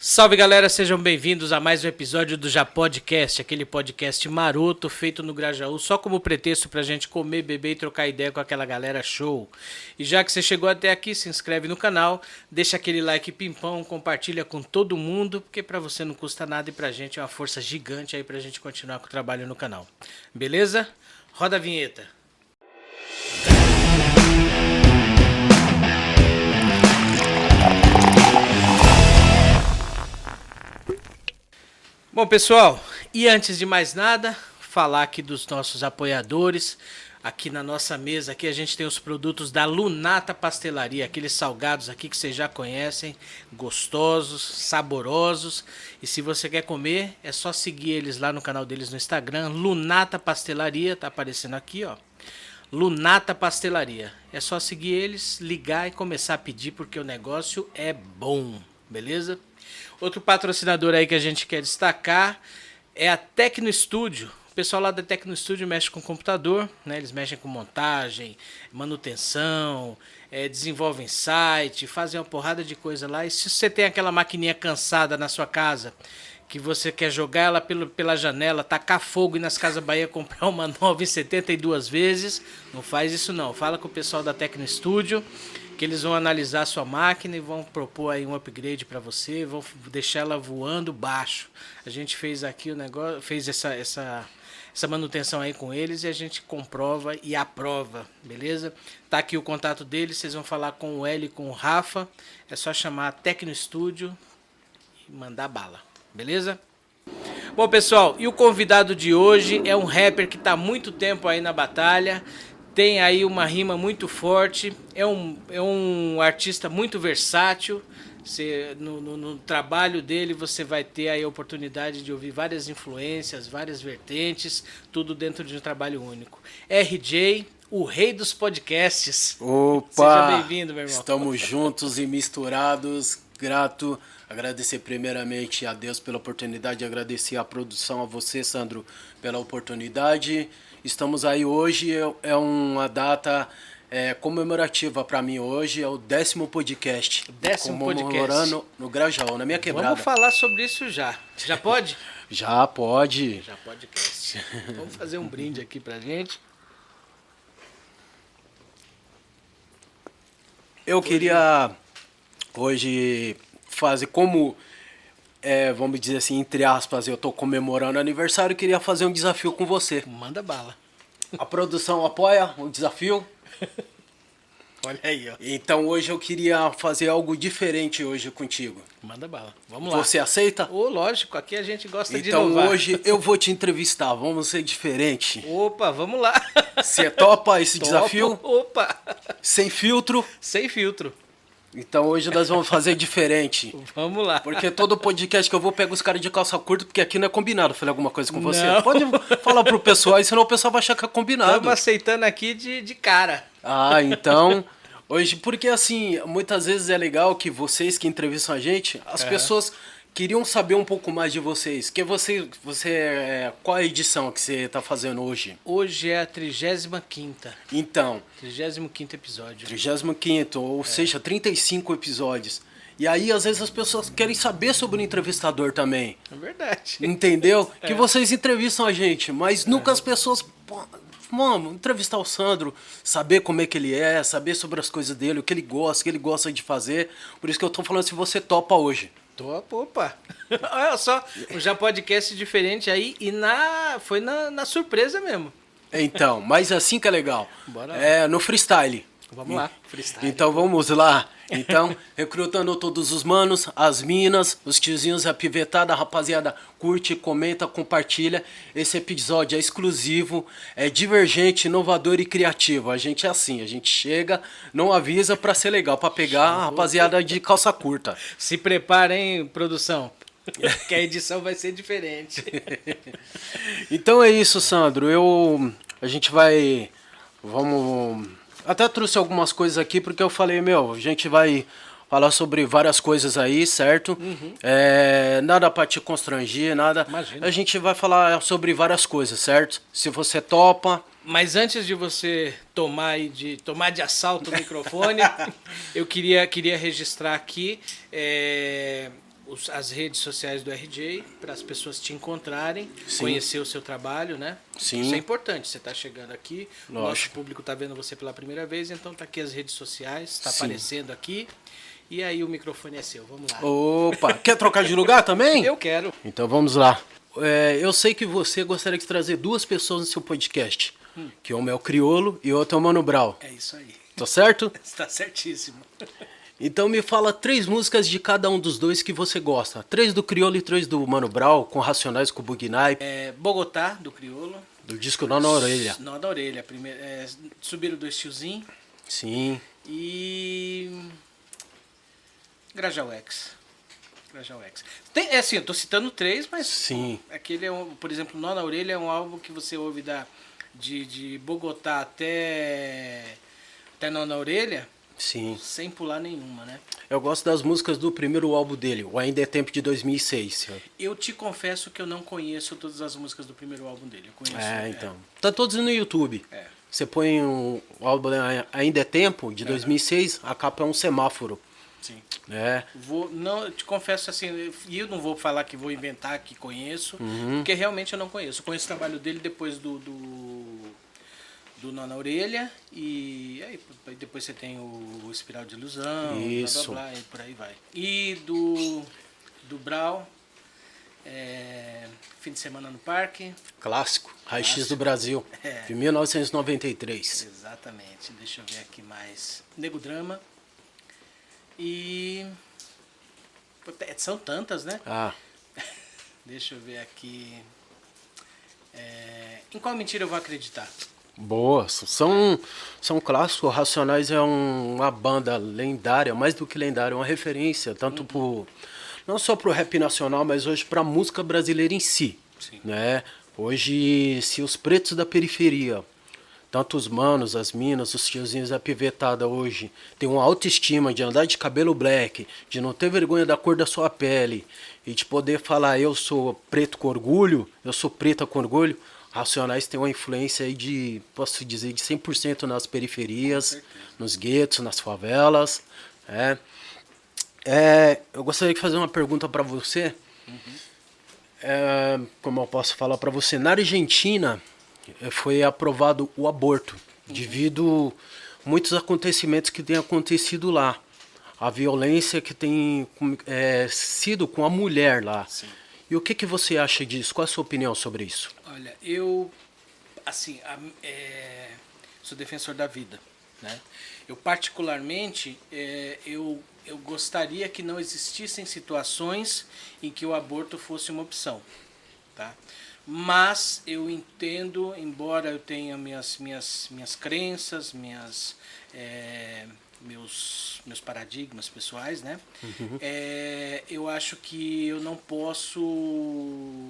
Salve galera, sejam bem-vindos a mais um episódio do Já Podcast, aquele podcast maroto feito no Grajaú só como pretexto pra gente comer, beber e trocar ideia com aquela galera show. E já que você chegou até aqui, se inscreve no canal, deixa aquele like pimpão, compartilha com todo mundo, porque pra você não custa nada e pra gente é uma força gigante aí pra gente continuar com o trabalho no canal. Beleza? Roda a vinheta. Bom, pessoal, e antes de mais nada, falar aqui dos nossos apoiadores. Aqui na nossa mesa aqui a gente tem os produtos da Lunata Pastelaria, aqueles salgados aqui que vocês já conhecem, gostosos, saborosos. E se você quer comer, é só seguir eles lá no canal deles no Instagram, Lunata Pastelaria, tá aparecendo aqui, ó. Lunata Pastelaria. É só seguir eles, ligar e começar a pedir porque o negócio é bom, beleza? Outro patrocinador aí que a gente quer destacar é a Tecno Studio. O pessoal lá da Tecno Studio mexe com computador, né? Eles mexem com montagem, manutenção, desenvolvem site, fazem uma porrada de coisa lá. E se você tem aquela maquininha cansada na sua casa, que você quer jogar ela pela janela, tacar fogo e nas Casas Bahia comprar uma nova em 72 vezes, não faz isso não. Fala com o pessoal da Tecno Studio, que eles vão analisar a sua máquina e vão propor aí um upgrade para você, vão deixar ela voando baixo. A gente fez aqui o negócio, fez essa manutenção aí com eles e a gente comprova e aprova, beleza? Tá aqui o contato deles, vocês vão falar com o Hélio e com o Rafa, é só chamar a Tecno Studio e mandar bala, beleza? Bom, pessoal, e o convidado de hoje é um rapper que tá há muito tempo aí na batalha, tem aí uma rima muito forte, é um artista muito versátil. No trabalho dele você vai ter aí a oportunidade de ouvir várias influências, várias vertentes, tudo dentro de um trabalho único. RJ, o rei dos podcasts. Opa! Seja bem-vindo, meu irmão. Estamos juntos e misturados. Grato. Agradecer primeiramente a Deus pela oportunidade, agradecer a produção, a você, Sandro, pela oportunidade. Estamos aí hoje, é uma data comemorativa para mim hoje, é o 10º podcast. 10º podcast. Comemorando no Grajaú, na minha quebrada. Vamos falar sobre isso já. Já pode? Já pode. Já podcast. Vamos fazer um brinde aqui pra gente. Eu queria hoje fazer como... vamos dizer assim, entre aspas, eu tô comemorando aniversário, eu queria fazer um desafio com você. Manda bala. A produção apoia o desafio? Olha aí, ó. Então hoje eu queria fazer algo diferente hoje contigo. Manda bala. Vamos lá. Você aceita? Ô, lógico, aqui a gente gosta de Então inovar. hoje eu vou te entrevistar, vamos ser diferente. Opa, vamos lá. Você topa esse Topo. desafio? Opa. Sem filtro? Sem filtro. Então hoje nós vamos fazer diferente. Vamos lá. Porque todo podcast que eu vou pego os caras de calça curta, porque aqui não é combinado fazer alguma coisa com você. Não. Pode falar pro pessoal, senão o pessoal vai achar que é combinado. Estamos aceitando aqui de cara. Ah, então... Hoje, porque assim, muitas vezes é legal que vocês que entrevistam a gente, as pessoas queriam saber um pouco mais de vocês. Que qual é a edição que você tá fazendo hoje? Hoje é a 35ª. Então, 35º episódio. 35º, ou seja, 35 episódios. E aí, às vezes, as pessoas querem saber sobre o entrevistador também. É verdade. Entendeu? Que vocês entrevistam a gente, mas nunca as pessoas... Mano, entrevistar o Sandro, saber como é que ele é, saber sobre as coisas dele, o que ele gosta de fazer. Por isso que eu tô falando se você topa hoje. Topa, opa. Olha só, um já podcast diferente aí e foi na surpresa mesmo. Então, mas assim que é legal. Bora lá. É no freestyle. Vamos lá, freestyle. Então vamos lá. Então, recrutando todos os manos, as minas, os tiozinhos, a pivetada, a rapaziada, curte, comenta, compartilha. Esse episódio é exclusivo, é divergente, inovador e criativo. A gente é assim, a gente chega, não avisa pra ser legal, pra pegar a rapaziada de calça curta. Se preparem, produção, que a edição vai ser diferente. Então é isso, Sandro. A gente vai... Vamos... Até trouxe algumas coisas aqui, porque eu falei, a gente vai falar sobre várias coisas aí, certo? Uhum. Nada pra te constranger, nada. Imagina. A gente vai falar sobre várias coisas, certo? Se você topa... Mas antes de você tomar de assalto o microfone, eu queria registrar aqui as redes sociais do RJ para as pessoas te encontrarem, Sim. conhecer o seu trabalho, né? Sim. Isso é importante. Você está chegando aqui, o nosso Lógico. público está vendo você pela primeira vez, então tá aqui as redes sociais, está Sim. aparecendo aqui. E aí o microfone é seu. Vamos lá. Opa, quer trocar de lugar também? Eu quero. Então vamos lá. Eu sei que você gostaria de trazer duas pessoas no seu podcast. Que uma é o Criolo e outra é o Mano Brown. É isso aí. Tá certo? Está certíssimo. Então me fala 3 músicas de cada um dos dois que você gosta. 3 do Criolo e 3 do Mano Brown, com Racionais, com Bug Night, Bogotá, do Criolo. do disco Nó na Orelha. Nó da Orelha. Primeiro, Subiram do Tiozinho. Sim. E... Grajaú-X. Tem, assim, eu tô citando 3, mas... Sim. Aquele por exemplo, Nó na Orelha é um álbum que você ouve de Bogotá até Nó na Orelha, Sim. sem pular nenhuma, né? Eu gosto das músicas do primeiro álbum dele, o Ainda é Tempo, de 2006. Eu te confesso que eu não conheço todas as músicas do primeiro álbum dele. Eu conheço. Então. Tá todos no YouTube. É. Você põe o álbum Ainda é Tempo, de 2006, a capa é um semáforo. Sim. Né? Eu te confesso assim, e eu não vou falar que vou inventar que conheço, porque realmente eu não conheço. Eu conheço o trabalho dele depois do Nó na Orelha, e aí depois você tem o Espiral de Ilusão, Isso. blá blá blá, e por aí vai. E do Brau, Fim de Semana no Parque. Clássico, Raio-X do Brasil, É. de 1993. Exatamente, deixa eu ver aqui mais. Nego Drama. E... São tantas, né? Ah, Deixa eu ver aqui. Em qual mentira eu vou acreditar? boa. São clássicos. Racionais é uma banda lendária, mais do que lendária, uma referência, tanto não só pro rap nacional, mas hoje pra música brasileira em si. Sim. Né? Hoje, se os pretos da periferia, tanto os manos, as minas, os tiozinhos da pivetada hoje, tem uma autoestima de andar de cabelo black, de não ter vergonha da cor da sua pele, e de poder falar, eu sou preto com orgulho, eu sou preta com orgulho, Racionais tem uma influência aí de, posso dizer, de 100% nas periferias, nos guetos, nas favelas. Eu gostaria de fazer uma pergunta para você. Como eu posso falar para você? Na Argentina foi aprovado o aborto, devido a muitos acontecimentos que têm acontecido lá. A violência que tem sido com a mulher lá. Sim. E o que você acha disso? Qual a sua opinião sobre isso? Olha, eu assim, sou defensor da vida, né? Eu particularmente, eu gostaria que não existissem situações em que o aborto fosse uma opção, tá? Mas eu entendo, embora eu tenha minhas crenças, meus paradigmas pessoais, né? Eu acho que eu não posso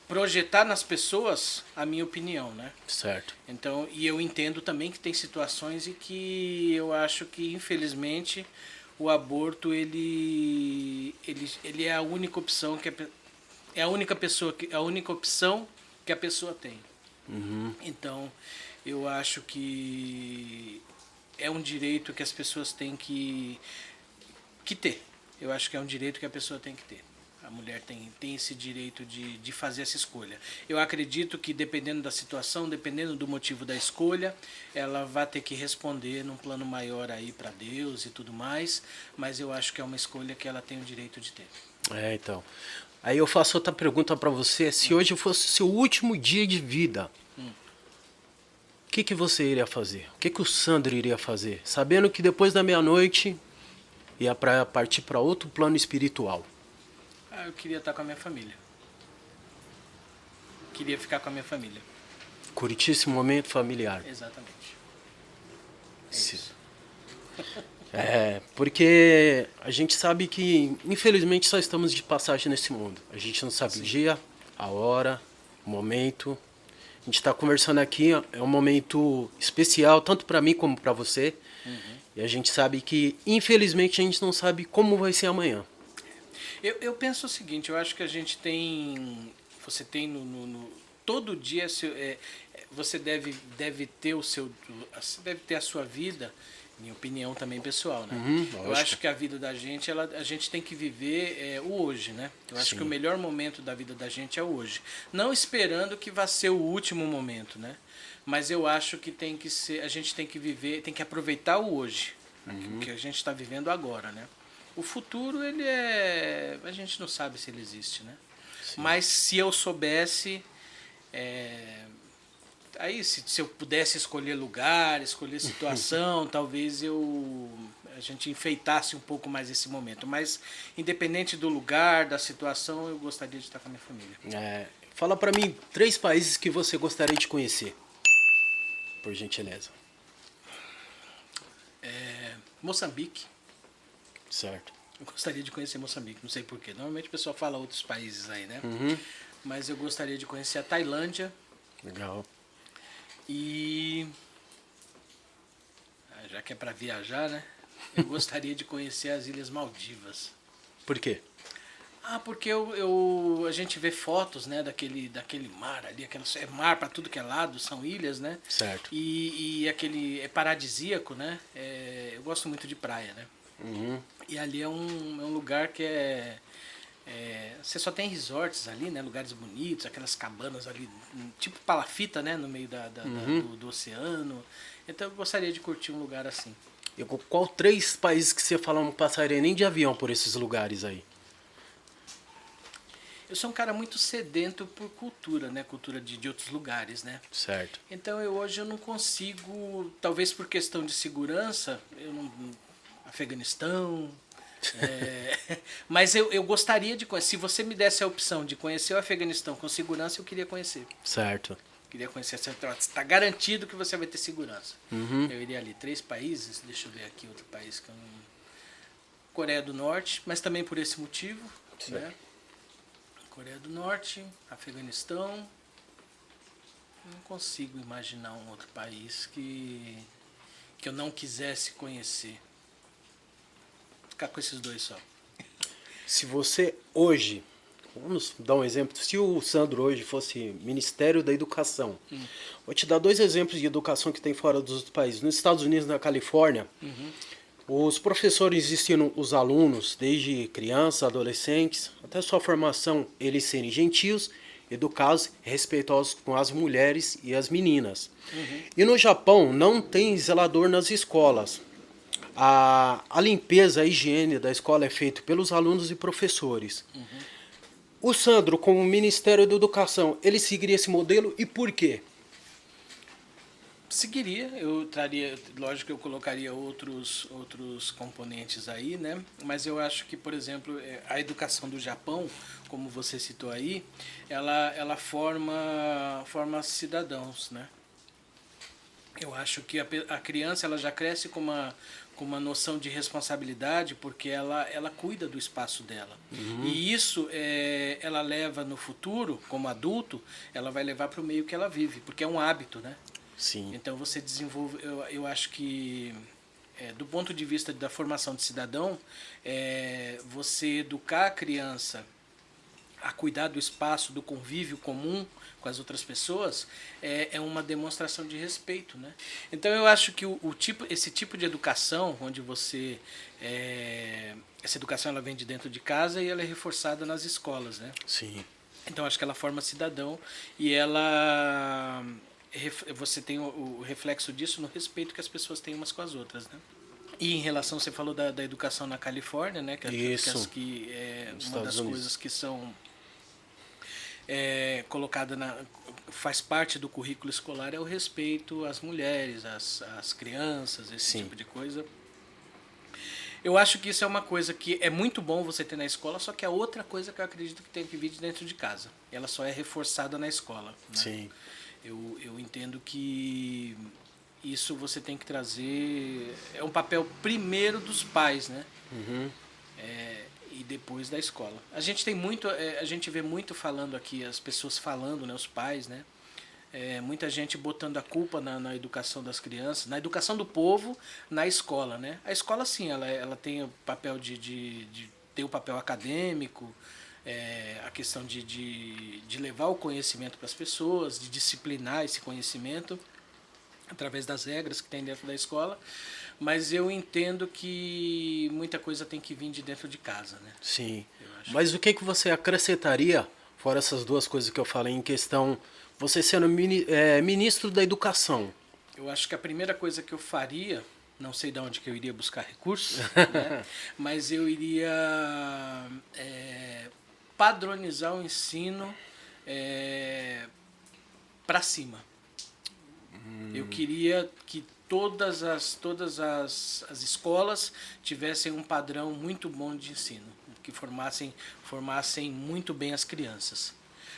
projetar nas pessoas a minha opinião, né? Certo. Então, e eu entendo também que tem situações em que eu acho que, infelizmente, o aborto ele é a única opção a única opção que a pessoa tem. Então, eu acho que é um direito que as pessoas têm que ter. Eu acho que é um direito que a pessoa tem que ter. A mulher tem esse direito de fazer essa escolha. Eu acredito que, dependendo da situação, dependendo do motivo da escolha, ela vai ter que responder num plano maior aí para Deus e tudo mais, mas eu acho que é uma escolha que ela tem o direito de ter. Então. Aí eu faço outra pergunta para você. Se hoje fosse seu último dia de vida, o que você iria fazer? O que o Sandro iria fazer? Sabendo que depois da meia-noite ia partir para outro plano espiritual. Eu queria estar com a minha família. Queria ficar com a minha família. Curtir esse momento familiar. Exatamente. Sim. Isso. Porque a gente sabe que, infelizmente, só estamos de passagem nesse mundo. A gente não sabe o dia, a hora, o momento. A gente está conversando aqui, é um momento especial, tanto para mim como para você. E a gente sabe que, infelizmente, a gente não sabe como vai ser amanhã. Eu penso o seguinte, eu acho que a gente tem... Você tem todo dia... Você deve ter a sua vida Minha opinião também pessoal, né? Eu lógico. acho que a vida da gente, a gente tem que viver o hoje, né? Eu acho Sim. que o melhor momento da vida da gente é o hoje. Não esperando que vá ser o último momento, né? Mas eu acho que tem que ser, a gente tem que viver, tem que aproveitar o hoje, o que a gente está vivendo agora, né? O futuro, a gente não sabe se ele existe, né? Sim. Mas se eu soubesse, aí se eu pudesse escolher lugar, escolher situação, talvez a gente enfeitasse um pouco mais esse momento. Mas independente do lugar, da situação, eu gostaria de estar com a minha família. Fala pra mim 3 países que você gostaria de conhecer, por gentileza. Moçambique. Certo. Eu gostaria de conhecer Moçambique, não sei porquê. Normalmente o pessoal fala outros países aí, né? Mas eu gostaria de conhecer a Tailândia Legal. e... já que é para viajar, né? Eu gostaria de conhecer as Ilhas Maldivas. Por quê? Porque a gente vê fotos, né, daquele mar ali, é mar para tudo que é lado, são ilhas, né? Certo. E aquele é paradisíaco, né? Eu gosto muito de praia, né? E ali é um lugar que você só tem resorts ali, né? Lugares bonitos, aquelas cabanas ali, tipo palafita, né? No meio do oceano. Então eu gostaria de curtir um lugar assim. E qual 3 países que você fala não passaria nem de avião por esses lugares aí? Eu sou um cara muito sedento por cultura, né? Cultura de outros lugares, né? Certo. Então hoje eu não consigo, talvez por questão de segurança, Afeganistão. Mas eu gostaria de conhecer. Se você me desse a opção de conhecer o Afeganistão com segurança, eu queria conhecer. Certo. Queria conhecer. Está garantido que você vai ter segurança. Eu iria ali. 3 países. Deixa eu ver aqui outro país que eu não... Coreia do Norte, mas também por esse motivo. Né? Coreia do Norte, Afeganistão. Não consigo imaginar um outro país que eu não quisesse conhecer. Vou ficar com esses 2 só. Se você hoje, vamos dar um exemplo, se o Sandro hoje fosse Ministério da Educação, vou te dar 2 exemplos de educação que tem fora dos outros países. Nos Estados Unidos, na Califórnia, os professores ensinam os alunos, desde crianças, adolescentes, até sua formação, eles serem gentios, educados, respeitosos com as mulheres e as meninas. E no Japão não tem zelador nas escolas. A limpeza, a higiene da escola é feita pelos alunos e professores. O Sandro, como Ministério da Educação, ele seguiria esse modelo e por quê? Seguiria, eu traria, lógico que eu colocaria outros componentes aí, né? Mas eu acho que, por exemplo, a educação do Japão, como você citou aí, ela forma cidadãos, né? Eu acho que a criança ela já cresce com uma noção de responsabilidade porque ela cuida do espaço dela. E isso ela leva no futuro, como adulto, ela vai levar para o meio que ela vive, porque é um hábito, né? Sim. Então você desenvolve, eu acho que do ponto de vista da formação de cidadão, você educar a criança a cuidar do espaço, do convívio comum com as outras pessoas, é uma demonstração de respeito, né? Então eu acho que esse tipo de educação, onde você... essa educação ela vem de dentro de casa e ela é reforçada nas escolas, né? Sim. Então acho que ela forma cidadão e ela... você tem o reflexo disso no respeito que as pessoas têm umas com as outras, né? E em relação, você falou da educação na Califórnia, né? Que é uma das coisas que são colocada faz parte do currículo escolar é o respeito às mulheres, às crianças, esse tipo de coisa. Eu acho que isso é uma coisa que é muito bom você ter na escola, só que é outra coisa que eu acredito que tem que vir de dentro de casa. Ela só é reforçada na escola, né? Sim. Eu entendo que isso você tem que trazer... É um papel primeiro dos pais, né? E depois da escola. A gente tem muito... a gente vê muito falando aqui, as pessoas falando, né? Os pais, né? Muita gente botando a culpa na educação das crianças, na educação do povo, na escola, né? A escola, sim, ela tem o papel de ter o papel acadêmico, a questão de levar o conhecimento para as pessoas, de disciplinar esse conhecimento através das regras que tem dentro da escola, Mas eu entendo que muita coisa tem que vir de dentro de casa, né? Sim. Eu acho. Mas o que você acrescentaria, fora essas duas coisas que eu falei em questão, você sendo ministro da Educação? Eu acho que a primeira coisa que eu faria, não sei de onde que eu iria buscar recursos, né? Mas eu iria padronizar o ensino para cima. Eu queria que todas as escolas tivessem um padrão muito bom de ensino, que formassem muito bem as crianças.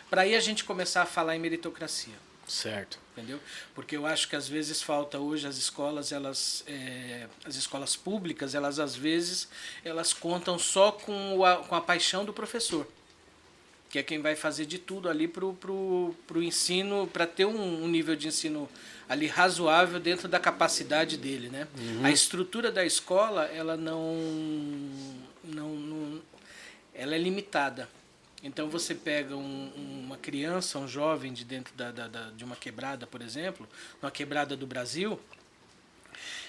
Para aí a gente começar a falar em meritocracia. Certo. Entendeu? Porque eu acho que às vezes falta hoje as escolas, as escolas públicas, elas às vezes elas contam só com a paixão do professor, que é quem vai fazer de tudo ali pro ensino, para ter um nível de ensino ali razoável dentro da capacidade dele, né? A estrutura da escola, ela não ela é limitada. Então você pega uma criança, um jovem de dentro de uma quebrada, por exemplo, uma quebrada do Brasil,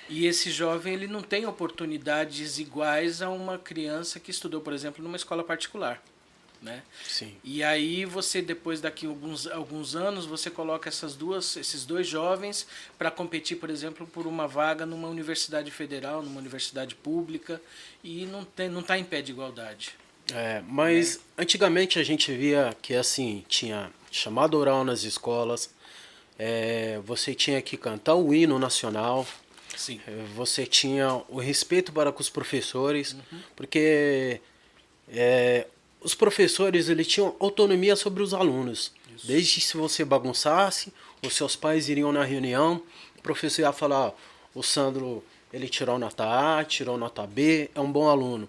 e esse jovem ele não tem oportunidades iguais a uma criança que estudou, por exemplo, numa escola particular. Né? Sim. E aí você, depois daqui alguns anos, você coloca esses dois jovens para competir, por exemplo, por uma vaga numa universidade federal, numa universidade pública, e não está em pé de igualdade. Mas antigamente a gente via que assim, tinha chamado oral nas escolas, você tinha que cantar o hino nacional, Sim. você tinha o respeito para com os professores, porque os professores eles tinham autonomia sobre os alunos. Isso. Desde se você bagunçasse, os seus pais iriam na reunião, o professor ia falar, o Sandro ele tirou nota A, tirou nota B, é um bom aluno.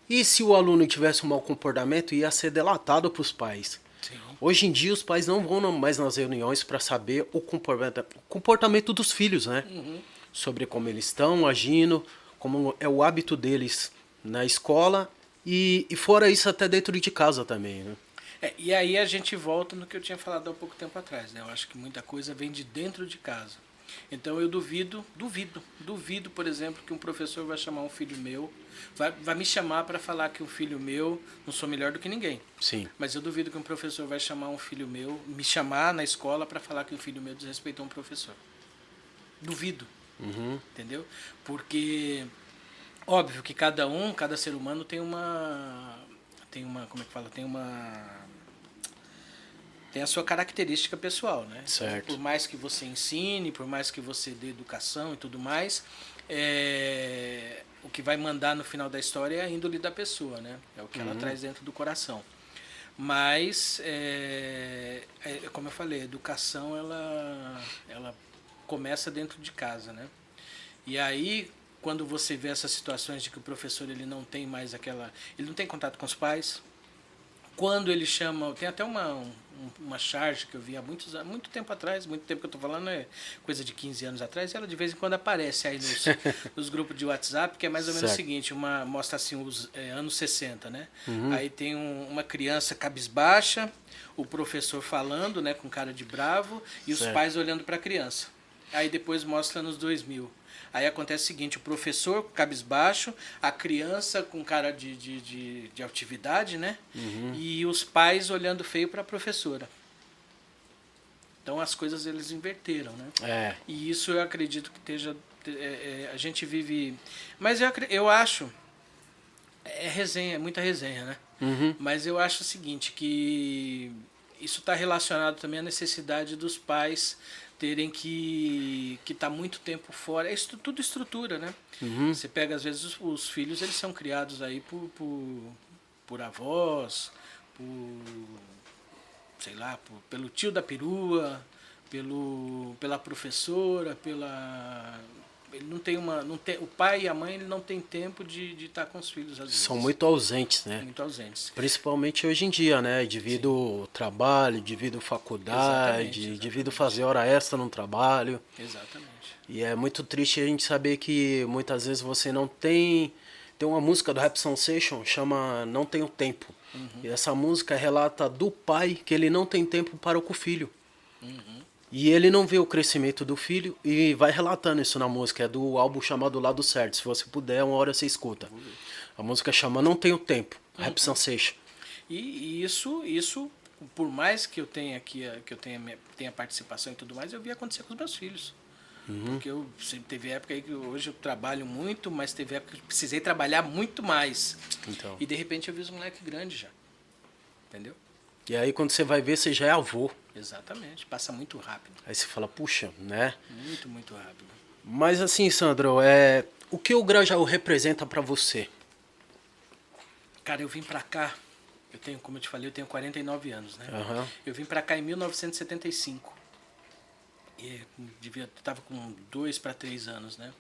E se o aluno tivesse um mau comportamento, ia ser delatado para os pais. Sim. Hoje em dia, os pais não vão mais nas reuniões para saber o comportamento dos filhos, né? Sobre como eles estão agindo, como é o hábito deles na escola e fora isso até dentro de casa também, né? E aí a gente volta no que eu tinha falado há pouco tempo atrás, né? Eu acho que muita coisa vem de dentro de casa. Então eu duvido, por exemplo, que um professor vai chamar um filho meu, vai me chamar para falar que um filho meu não sou melhor do que ninguém. Sim. Mas eu duvido que um professor vai chamar um filho meu, me chamar na escola para falar que um filho meu desrespeitou um professor. Duvido. Entendeu? Porque óbvio que cada ser humano tem uma, como é que fala? Tem a sua característica pessoal, né? Certo. Por mais que você ensine, por mais que você dê educação e tudo mais, o que vai mandar no final da história é a índole da pessoa, né? É o que ela traz dentro do coração. Mas, como eu falei, a educação ela começa dentro de casa, né? E aí, quando você vê essas situações de que o professor ele não tem mais ele não tem contato com os pais. Quando ele chama, tem até uma charge que eu vi há muito tempo atrás, muito tempo que eu estou falando, é coisa de 15 anos atrás, e ela de vez em quando aparece aí nos grupos de WhatsApp, que é mais ou menos o seguinte, mostra assim os anos 60, né? Aí tem uma criança cabisbaixa, o professor falando, né, com cara de bravo, e os pais olhando para a criança. Aí depois mostra nos 2000. Aí acontece o seguinte, o professor cabisbaixo, a criança com cara de altividade, né? E os pais olhando feio para a professora. Então as coisas eles inverteram, né? E isso eu acredito que a gente vive... Mas eu acho... É muita resenha, né? Mas eu acho o seguinte, que isso está relacionado também à necessidade dos pais terem que estar muito tempo fora. Tudo estrutura, né? Você pega, às vezes, os filhos, eles são criados aí por avós, sei lá, pelo tio da perua, pela professora, ele não tem o pai e a mãe ele não tem tempo de estar com os filhos às vezes. São muito ausentes, né? Muito ausentes. Principalmente hoje em dia, né? Devido ao trabalho, devido à faculdade, Exatamente. devido a fazer hora extra no trabalho. Exatamente. E é muito triste a gente saber que muitas vezes você não tem... Tem uma música do Rap Sensation, chama Não Tenho Tempo. E essa música relata do pai que ele não tem tempo para com o filho. E ele não vê o crescimento do filho e vai relatando isso na música. É do álbum chamado Lado Certo. Se você puder, uma hora você escuta. A música chama Não Tenho Tempo, Rap Sensation. E isso, por mais que eu tenha aqui, que eu tenha participação e tudo mais, eu vi acontecer com os meus filhos. Porque eu sempre teve época aí que hoje eu trabalho muito, mas teve época que eu precisei trabalhar muito mais. Então. E de repente eu vi os moleques grandes já. Entendeu? E aí quando você vai ver, você já é avô. Exatamente. Passa muito rápido. Aí você fala, puxa, né? Muito, muito rápido. Mas assim, Sandro, o que o Grajaú representa pra você? Cara, eu vim pra cá, eu tenho, como eu te falei, eu tenho 49 anos, né? Aham. Eu vim pra cá em 1975. E eu tava com 2 para 3 anos, né?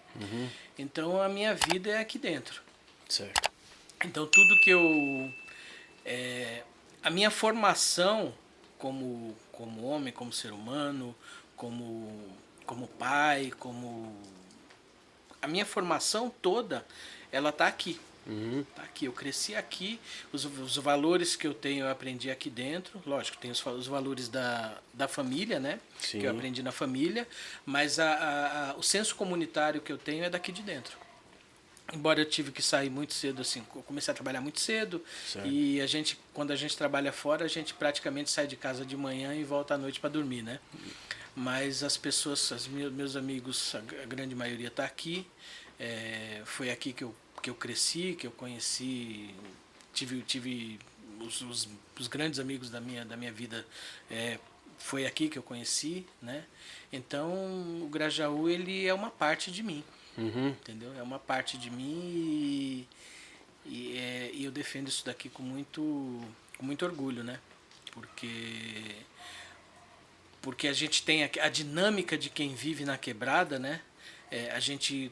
Então a minha vida é aqui dentro. Certo. Então tudo que eu... a minha formação como homem, como ser humano, como pai, a minha formação toda, ela tá aqui. Tá aqui. Eu cresci aqui, os valores que eu tenho eu aprendi aqui dentro. Lógico, tem os valores da família, né? Sim. Que eu aprendi na família, mas o senso comunitário que eu tenho é daqui de dentro. Embora eu tive que sair muito cedo, assim, eu comecei a trabalhar muito cedo. Certo. E quando a gente trabalha fora, a gente praticamente sai de casa de manhã e volta à noite para dormir, né? Mas as pessoas, meus amigos, a grande maioria está aqui. Foi aqui que eu cresci, que eu conheci, tive os grandes amigos da minha vida, foi aqui que eu conheci, né? Então o Grajaú, ele é uma parte de mim. Entendeu? É uma parte de mim e eu defendo isso daqui com muito orgulho, né? Porque a gente tem a dinâmica de quem vive na quebrada, né? A gente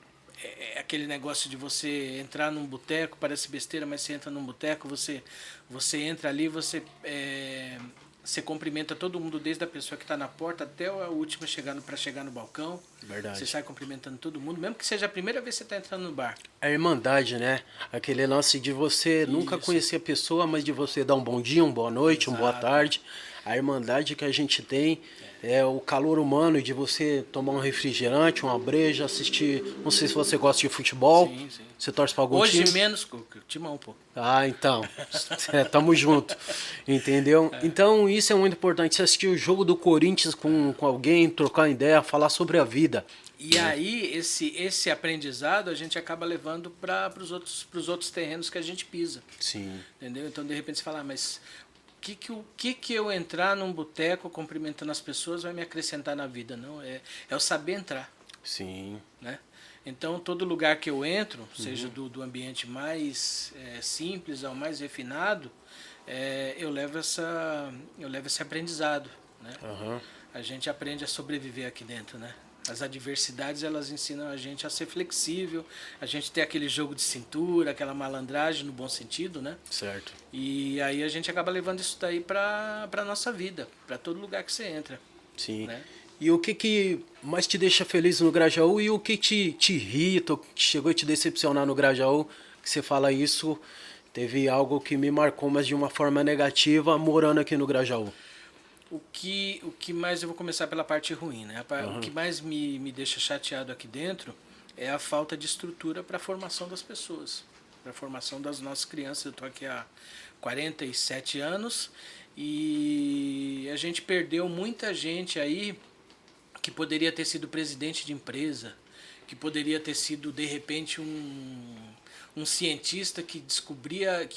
aquele negócio de você entrar num boteco, parece besteira, mas você entra num boteco, você entra ali, você cumprimenta todo mundo, desde a pessoa que está na porta até a última para chegar no balcão. Verdade. Você sai cumprimentando todo mundo, mesmo que seja a primeira vez que você está entrando no bar. A irmandade, né? Aquele lance de você nunca conhecer a pessoa, mas de você dar um bom dia, uma boa noite, uma boa tarde. A irmandade que a gente tem é o calor humano de você tomar um refrigerante, uma breja, assistir. Não sei se você gosta de futebol. Sim, sim. Você torce para algum Hoje time? menos, Timão, pô. Ah, então. Tamo junto. Entendeu? Então isso é muito importante. Você assistir o jogo do Corinthians com alguém, trocar ideia, falar sobre a vida. E aí, esse aprendizado a gente acaba levando para os outros terrenos que a gente pisa. Sim. Entendeu? Então, de repente, você fala, mas o que eu entrar num boteco cumprimentando as pessoas vai me acrescentar na vida? Não, é o saber entrar. Sim. Né? Então, todo lugar que eu entro, seja do ambiente mais simples ao mais refinado, eu levo esse aprendizado. Né? A gente aprende a sobreviver aqui dentro, né? As adversidades, elas ensinam a gente a ser flexível, a gente ter aquele jogo de cintura, aquela malandragem no bom sentido, né? Certo. E aí a gente acaba levando isso daí para nossa vida, para todo lugar que você entra. Sim. Né? E o que mais te deixa feliz no Grajaú e o que te irrita, o que chegou a te decepcionar no Grajaú, que você fala isso, teve algo que me marcou, mas de uma forma negativa, morando aqui no Grajaú? O que mais, eu vou começar pela parte ruim, né? O que mais me deixa chateado aqui dentro é a falta de estrutura para a formação das pessoas, para a formação das nossas crianças. Eu estou aqui há 47 anos e a gente perdeu muita gente aí que poderia ter sido presidente de empresa, que poderia ter sido, de repente, um cientista que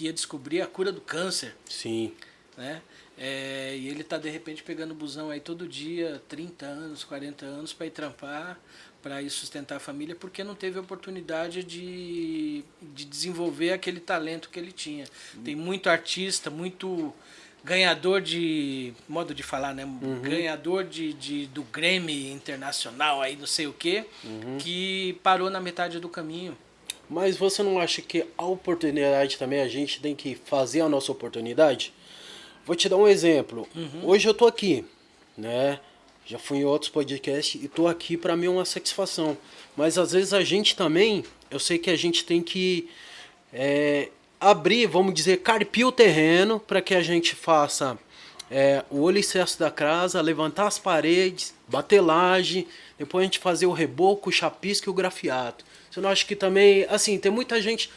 ia descobrir a cura do câncer. Sim. Né? E ele está, de repente, pegando busão aí todo dia, 30 anos, 40 anos, para ir trampar, para ir sustentar a família, porque não teve oportunidade de desenvolver aquele talento que ele tinha. Tem muito artista, muito ganhador de, modo de falar, né? Ganhador do Grammy Internacional, aí não sei o quê, que parou na metade do caminho. Mas você não acha que a oportunidade também, a gente tem que fazer a nossa oportunidade? Vou te dar um exemplo. Hoje eu tô aqui, né? Já fui em outros podcasts e tô aqui, para mim é uma satisfação. Mas às vezes a gente também, eu sei que a gente tem que abrir, vamos dizer, carpir o terreno para que a gente faça o alicerce da casa, levantar as paredes, bater laje, depois a gente fazer o reboco, o chapisco e o grafiato. Você não acha que também, assim, tem muita gente,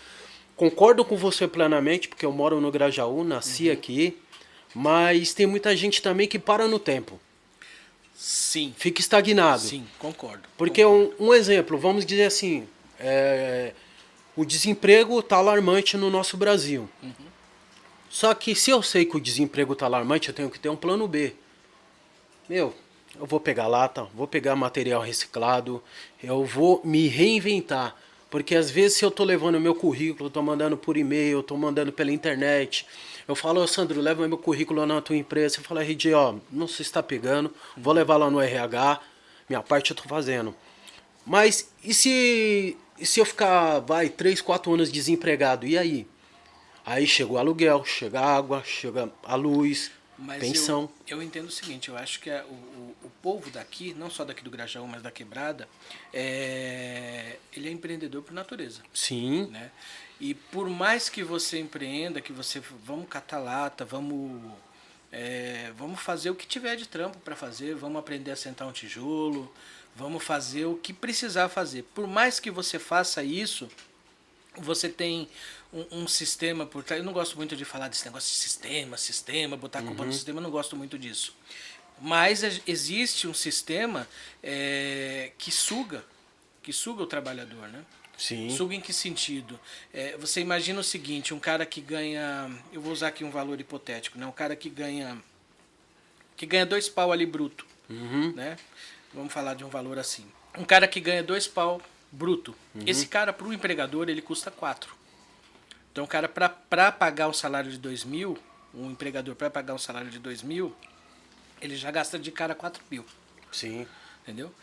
concordo com você plenamente, porque eu moro no Grajaú, nasci aqui, mas tem muita gente também que para no tempo, Sim, fica estagnado. sim, concordo. Porque um exemplo, vamos dizer assim, o desemprego está alarmante no nosso Brasil. Só que se eu sei que o desemprego está alarmante, eu tenho que ter um plano B. Meu, eu vou pegar lata, vou pegar material reciclado, eu vou me reinventar. Porque às vezes se eu tô levando meu currículo, tô mandando por e-mail, tô mandando pela internet, eu falo, ô Sandro, leva meu currículo na tua empresa. Você fala, RG, ó, não se está pegando, vou levar lá no RH, minha parte eu tô fazendo. Mas e se eu ficar, 3, 4 anos desempregado, e aí? Aí chega o aluguel, chega a água, chega a luz, Mas pensão. eu entendo o seguinte, eu acho que o povo daqui, não só daqui do Grajaú, mas da Quebrada, ele é empreendedor por natureza. Sim. Né? E por mais que você empreenda, que você vamos catar lata, vamos fazer o que tiver de trampo para fazer, vamos aprender a sentar um tijolo, vamos fazer o que precisar fazer. Por mais que você faça isso, você tem um sistema por trás. Eu não gosto muito de falar desse negócio de sistema, botar a culpa no sistema, eu não gosto muito disso. Mas existe um sistema que suga o trabalhador, né? Sim. Suga em que sentido? Você imagina o seguinte, um cara que ganha, eu vou usar aqui um valor hipotético, né? Um cara que ganha 2 pau ali bruto, né? Vamos falar de um valor assim. Um cara que ganha 2 pau bruto. Esse cara, para o empregador, ele custa 4. Então, o cara, para pagar o salário de 2.000, um empregador para pagar um salário de 2.000, ele já gasta de cara 4.000. Sim. Entendeu?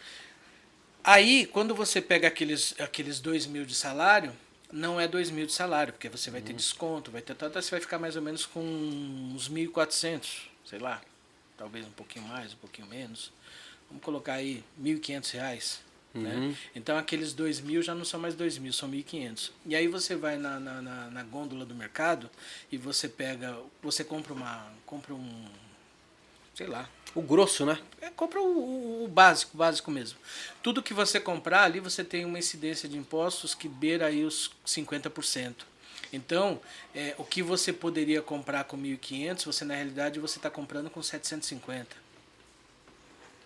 Aí, quando você pega aqueles 2.000 de salário, não é 2.000 de salário, porque você vai ter desconto, vai ter tanto, você vai ficar mais ou menos com uns 1.400, sei lá, talvez um pouquinho mais, um pouquinho menos. Vamos colocar aí R$ 1.500. Né? Então aqueles 2.000 já não são mais 2.000, são 1.500. E aí você vai na gôndola do mercado e você compra sei lá. O grosso, né? Compra o básico mesmo. Tudo que você comprar ali você tem uma incidência de impostos que beira aí os 50%. Então, o que você poderia comprar com 1.500, você na realidade você está comprando com 750.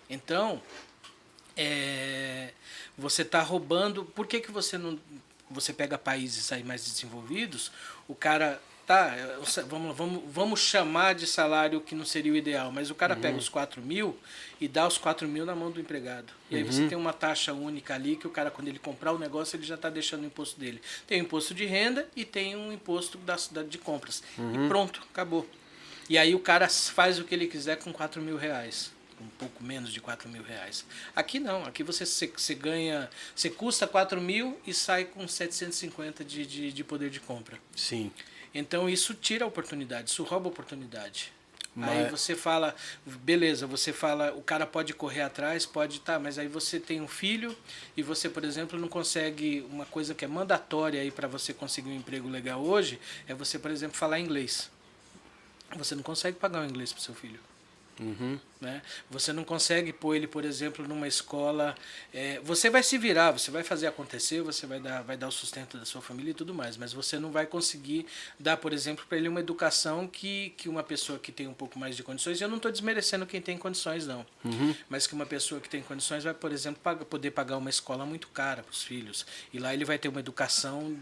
Então, você está roubando. Por que você não. Você pega países aí mais desenvolvidos, o cara. Tá, vamos chamar de salário que não seria o ideal, mas o cara pega os 4.000 e dá os 4.000 na mão do empregado. E aí você tem uma taxa única ali que o cara, quando ele comprar o negócio, ele já está deixando o imposto dele. Tem o imposto de renda e tem um imposto da cidade de compras. E pronto, acabou. E aí o cara faz o que ele quiser com R$ 4.000. Um pouco menos de R$ 4.000. Aqui não, aqui você ganha, você custa 4.000 e sai com 750 de poder de compra. Sim. Então isso tira a oportunidade, isso rouba a oportunidade. Aí você fala, beleza, você fala, o cara pode correr atrás, pode, tá, mas aí você tem um filho e você, por exemplo, não consegue, uma coisa que é mandatória aí para você conseguir um emprego legal hoje, é você, por exemplo, falar inglês. Você não consegue pagar o inglês pro seu filho. Né? Você não consegue pôr ele, por exemplo, numa escola. Você vai se virar, você vai fazer acontecer, você vai dar o sustento da sua família e tudo mais, mas você não vai conseguir dar, por exemplo, para ele uma educação que uma pessoa que tem um pouco mais de condições, e eu não estou desmerecendo quem tem condições, não, mas que uma pessoa que tem condições vai, por exemplo, poder pagar uma escola muito cara para os filhos, e lá ele vai ter uma educação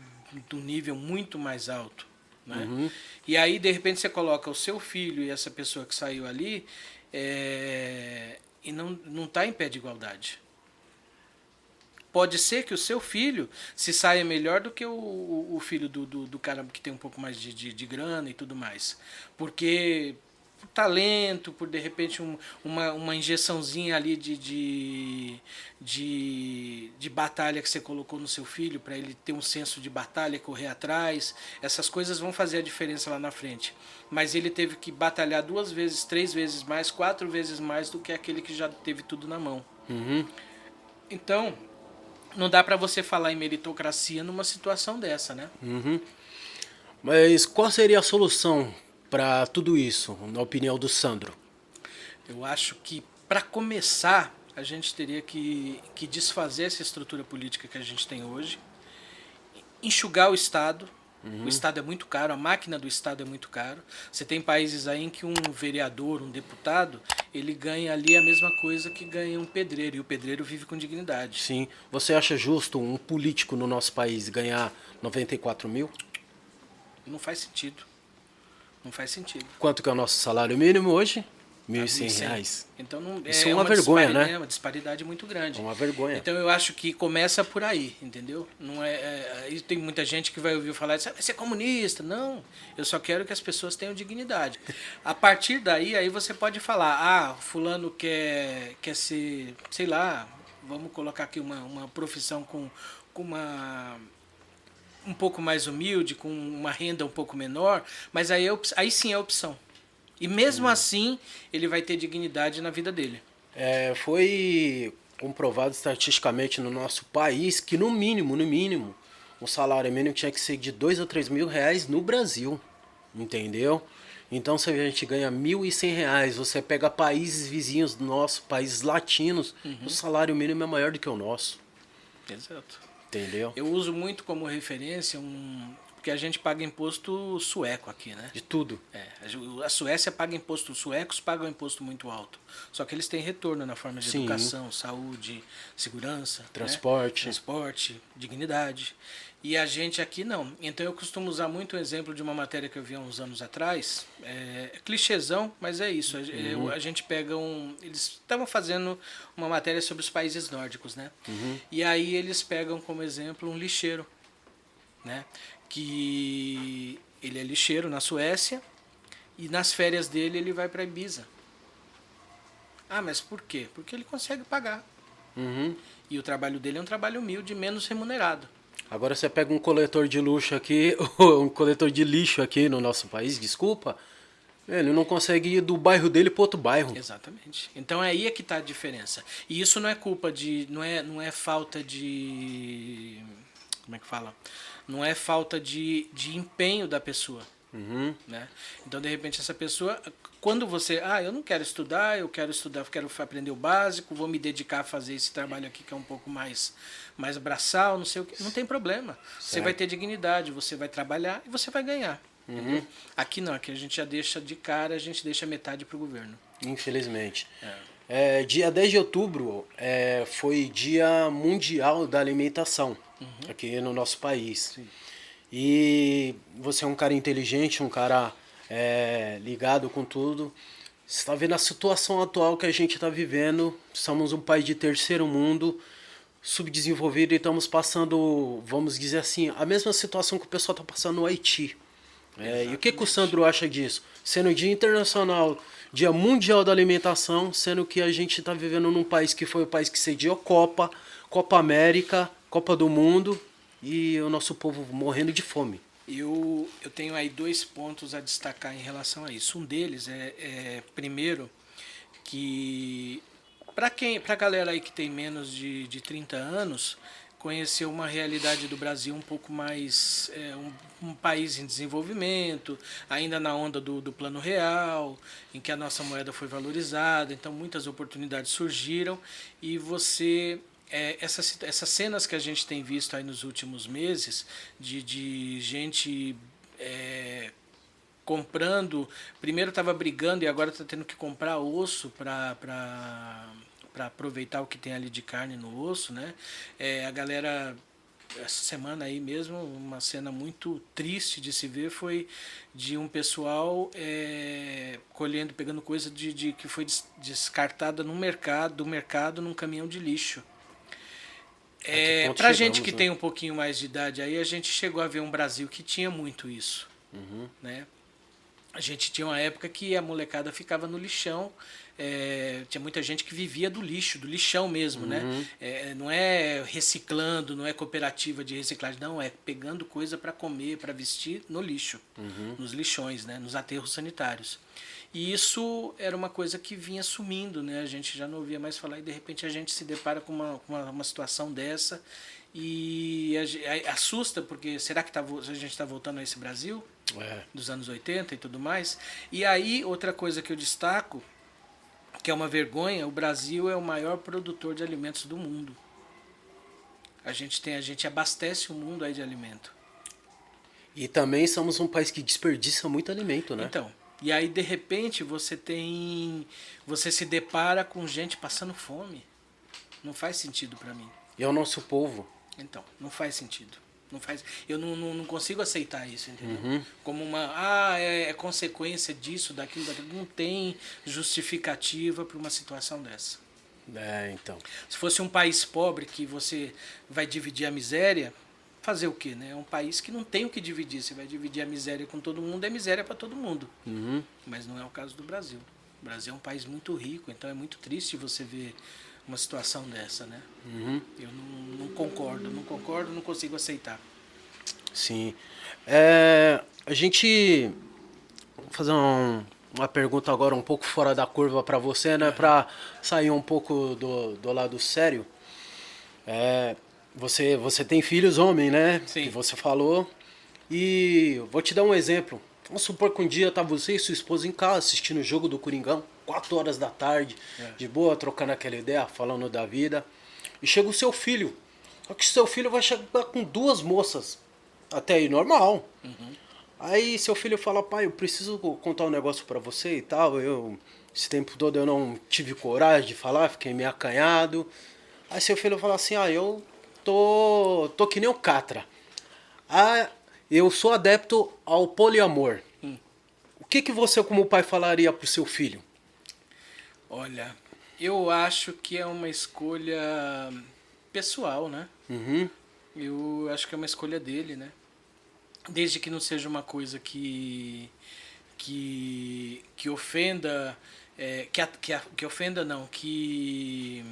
do nível muito mais alto. Né? E aí, de repente, você coloca o seu filho e essa pessoa que saiu ali e não está em pé de igualdade. Pode ser que o seu filho se saia melhor do que o filho do cara que tem um pouco mais de grana e tudo mais. Porque por talento, por de repente uma injeçãozinha ali de batalha que você colocou no seu filho, para ele ter um senso de batalha, correr atrás, essas coisas vão fazer a diferença lá na frente. Mas ele teve que batalhar 2 vezes, 3 vezes mais, 4 vezes mais do que aquele que já teve tudo na mão. Então, não dá para você falar em meritocracia numa situação dessa, né? Mas qual seria a solução para tudo isso, na opinião do Sandro? Eu acho que, para começar, a gente teria que desfazer essa estrutura política que a gente tem hoje, enxugar o Estado. O Estado é muito caro, a máquina do Estado é muito caro. Você tem países aí em que um vereador, um deputado, ele ganha ali a mesma coisa que ganha um pedreiro, e o pedreiro vive com dignidade. Sim. Você acha justo um político no nosso país ganhar 94 mil? Não faz sentido. Não faz sentido. Quanto que é o nosso salário mínimo hoje? R$ Tá? 1.100. Então não, Isso é uma vergonha, né? É uma disparidade muito grande. É uma vergonha. Então eu acho que começa por aí, entendeu? Não aí tem muita gente que vai ouvir falar, você é comunista? Não, eu só quero que as pessoas tenham dignidade. A partir daí, aí você pode falar, fulano quer ser, sei lá, vamos colocar aqui uma profissão com uma um pouco mais humilde, com uma renda um pouco menor, mas aí sim é opção. E mesmo assim, ele vai ter dignidade na vida dele. Foi comprovado estatisticamente no nosso país que no mínimo, o salário mínimo tinha que ser de 2 a 3 mil reais no Brasil, entendeu? Então se a gente ganha R$ 1.100, você pega países vizinhos nossos, países latinos, o salário mínimo é maior do que o nosso. Exato. Entendeu? Eu uso muito como referência porque a gente paga imposto sueco aqui, né? De tudo. A Suécia paga imposto, os suecos pagam imposto muito alto. Só que eles têm retorno na forma de Sim. educação, saúde, segurança, Transporte. né? Transporte, dignidade. E a gente aqui não. Então eu costumo usar muito o exemplo de uma matéria que eu vi há uns anos atrás. É clichêzão, mas é isso. A gente pega eles estavam fazendo uma matéria sobre os países nórdicos, né? E aí eles pegam como exemplo um lixeiro, né? Que ele é lixeiro na Suécia e nas férias dele ele vai para Ibiza. Mas por quê? Porque ele consegue pagar. E o trabalho dele é um trabalho humilde, menos remunerado. Agora você pega um coletor de luxo aqui, ou um coletor de lixo aqui no nosso país, desculpa, ele não consegue ir do bairro dele para outro bairro. Exatamente. Então aí é que está a diferença. E isso não é culpa de... Não é falta de... Como é que fala? Não é falta de empenho da pessoa. Né? Então, de repente, essa pessoa, quando você, eu não quero estudar, eu quero aprender o básico, vou me dedicar a fazer esse trabalho aqui que é um pouco mais braçal, não sei o que, não tem problema. Você vai ter dignidade, você vai trabalhar e você vai ganhar. Aqui não, aqui a gente já deixa de cara, a gente deixa metade para o governo. Infelizmente. Dia 10 de outubro foi Dia Mundial da Alimentação aqui no nosso país. Sim. E você é um cara inteligente, um cara ligado com tudo. Você está vendo a situação atual que a gente está vivendo. Somos um país de terceiro mundo, subdesenvolvido, e estamos passando, vamos dizer assim, a mesma situação que o pessoal está passando no Haiti. E o que o Sandro acha disso? Sendo Dia Internacional, Dia Mundial da Alimentação, sendo que a gente está vivendo num país que foi o país que sediou Copa América, Copa do Mundo, e o nosso povo morrendo de fome. Eu tenho aí 2 pontos a destacar em relação a isso. Um deles primeiro, que para a galera aí que tem menos de 30 anos, conhecer uma realidade do Brasil um pouco mais, um país em desenvolvimento, ainda na onda do Plano Real, em que a nossa moeda foi valorizada, então muitas oportunidades surgiram e você... essas cenas que a gente tem visto aí nos últimos meses de gente comprando, primeiro estava brigando e agora está tendo que comprar osso para aproveitar o que tem ali de carne no osso, né? A galera, essa semana aí mesmo, uma cena muito triste de se ver foi de um pessoal pegando coisa que foi descartada no mercado num caminhão de lixo. Pra gente que tem um pouquinho mais de idade aí, a gente chegou a ver um Brasil que tinha muito isso. Né? A gente tinha uma época que a molecada ficava no lixão, tinha muita gente que vivia do lixão mesmo, né? Não é reciclando, não é cooperativa de reciclagem, não, é pegando coisa para comer, para vestir no lixo, nos lixões, né? Nos aterros sanitários. E isso era uma coisa que vinha sumindo, né? A gente já não ouvia mais falar e de repente a gente se depara com uma situação dessa E assusta, porque será que a gente está voltando a esse Brasil? Dos anos 80 e tudo mais. E aí, outra coisa que eu destaco, que é uma vergonha, o Brasil é o maior produtor de alimentos do mundo. A gente abastece o mundo aí de alimento. E também somos um país que desperdiça muito alimento, né? Então, e aí de repente você se depara com gente passando fome. Não faz sentido para mim. E é o nosso povo. Então, não faz sentido. Eu não consigo aceitar isso, entendeu? Uhum. Como é consequência disso, daquilo. Não tem justificativa para uma situação dessa. Então. Se fosse um país pobre que você vai dividir a miséria, fazer o quê, né? É um país que não tem o que dividir. Você vai dividir a miséria com todo mundo, é miséria para todo mundo. Uhum. Mas não é o caso do Brasil. O Brasil é um país muito rico, então é muito triste você ver uma situação dessa, né? Uhum. Eu não concordo, não consigo aceitar. Sim. A gente... Vou fazer uma pergunta agora um pouco fora da curva para você, né? Para sair um pouco do lado sério. Você tem filhos homem, né? Sim. Que você falou. E vou te dar um exemplo. Vamos supor que um dia tá você e sua esposa em casa assistindo o jogo do Coringão, 4 horas da tarde, de boa, trocando aquela ideia, falando da vida. E chega o seu filho. Só que seu filho vai chegar com 2 moças. Até aí, normal. Uhum. Aí seu filho fala, pai, eu preciso contar um negócio pra você e tal. Esse tempo todo eu não tive coragem de falar, fiquei meio acanhado. Aí seu filho fala assim, eu tô que nem o Catra. Eu sou adepto ao poliamor. O que você como pai falaria pro seu filho? Olha, eu acho que é uma escolha pessoal, né? Uhum. Eu acho que é uma escolha dele, né? Desde que não seja uma coisa que ofenda, que ofenda não, que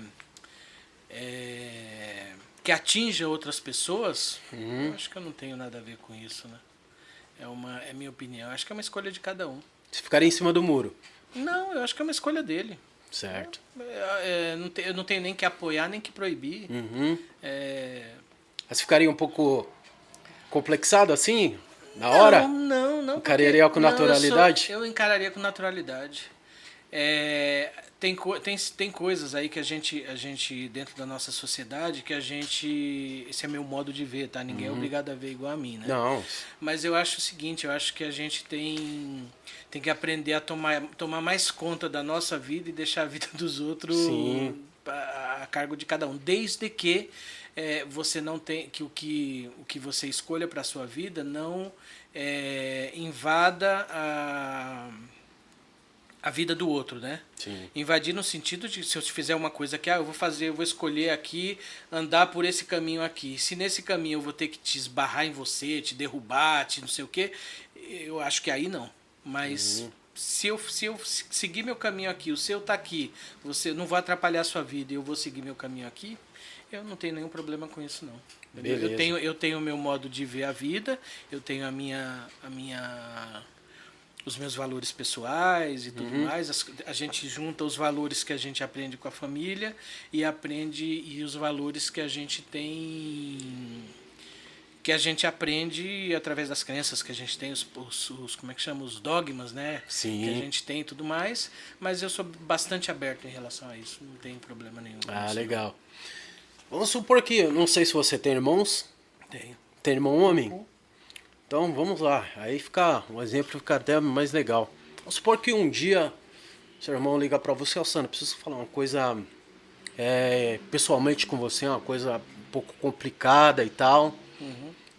atinja outras pessoas, eu acho que eu não tenho nada a ver com isso, né? É minha opinião. Eu acho que é uma escolha de cada um. Você ficaria em cima do muro. Não, eu acho que é uma escolha dele. Certo. Eu não tenho nem que apoiar, nem que proibir. Uhum. Mas ficaria um pouco complexado assim, na hora? Não. Encararia com naturalidade? Eu encararia com naturalidade. Tem coisas aí que a gente, dentro da nossa sociedade, esse é meu modo de ver, tá? Ninguém é obrigado a ver igual a mim, né? Não. Mas eu acho o seguinte, eu acho que a gente tem que aprender a tomar mais conta da nossa vida e deixar a vida dos outros a cargo de cada um. Desde que você não tem, que o que você escolha para a sua vida não invada a vida do outro, né? Sim. Invadir no sentido de, se eu fizer uma coisa que eu vou escolher aqui, andar por esse caminho aqui. Se nesse caminho eu vou ter que te esbarrar em você, te derrubar, te não sei o quê, eu acho que aí não. Mas se eu seguir meu caminho aqui, o seu tá aqui, você não vai atrapalhar a sua vida e eu vou seguir meu caminho aqui, eu não tenho nenhum problema com isso, não. Beleza. Eu tenho o meu modo de ver a vida, eu tenho os meus valores pessoais e tudo mais. A gente junta os valores que a gente aprende com a família e os valores que a gente tem, que a gente aprende através das crenças que a gente tem, como é que chama, os dogmas, né? Sim. Que a gente tem e tudo mais. Mas eu sou bastante aberto em relação a isso, não tem problema nenhum. Legal. Vamos supor que, não sei se você tem irmãos. Tenho. Tem irmão homem? Então vamos lá, aí um exemplo fica até mais legal. Vamos supor que um dia seu irmão liga pra você, Sandro, preciso falar uma coisa pessoalmente com você, uma coisa um pouco complicada e tal.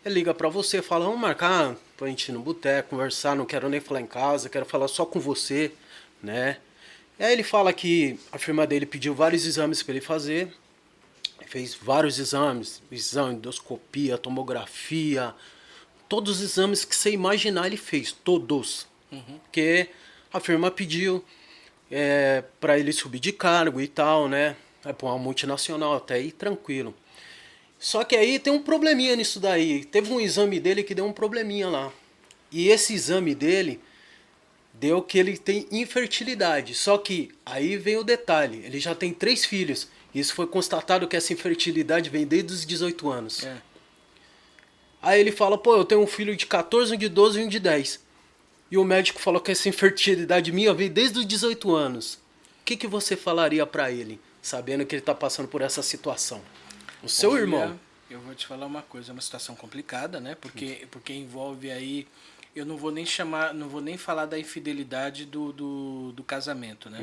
Ele liga pra você, fala, vamos marcar pra gente ir no boteco, conversar, não quero nem falar em casa, quero falar só com você, né? E aí ele fala que a firma dele pediu vários exames pra ele fazer, fez vários exames, endoscopia, tomografia, todos os exames que você imaginar ele fez, todos. Porque a firma pediu para ele subir de cargo e tal, né? É para uma multinacional, até aí tranquilo. Só que aí tem um probleminha nisso daí. Teve um exame dele que deu um probleminha lá. E esse exame dele deu que ele tem infertilidade. Só que aí vem o detalhe, ele já tem 3 filhos. Isso foi constatado que essa infertilidade vem desde os 18 anos. É. Aí ele fala, pô, eu tenho um filho de 14, um de 12 e um de 10. E o médico falou que essa infertilidade minha veio desde os 18 anos. O que você falaria pra ele, sabendo que ele tá passando por essa situação? O seu Olha, irmão. eu vou te falar uma coisa, é uma situação complicada, né? Porque envolve aí, eu não vou nem chamar, não vou nem falar da infidelidade do casamento, né?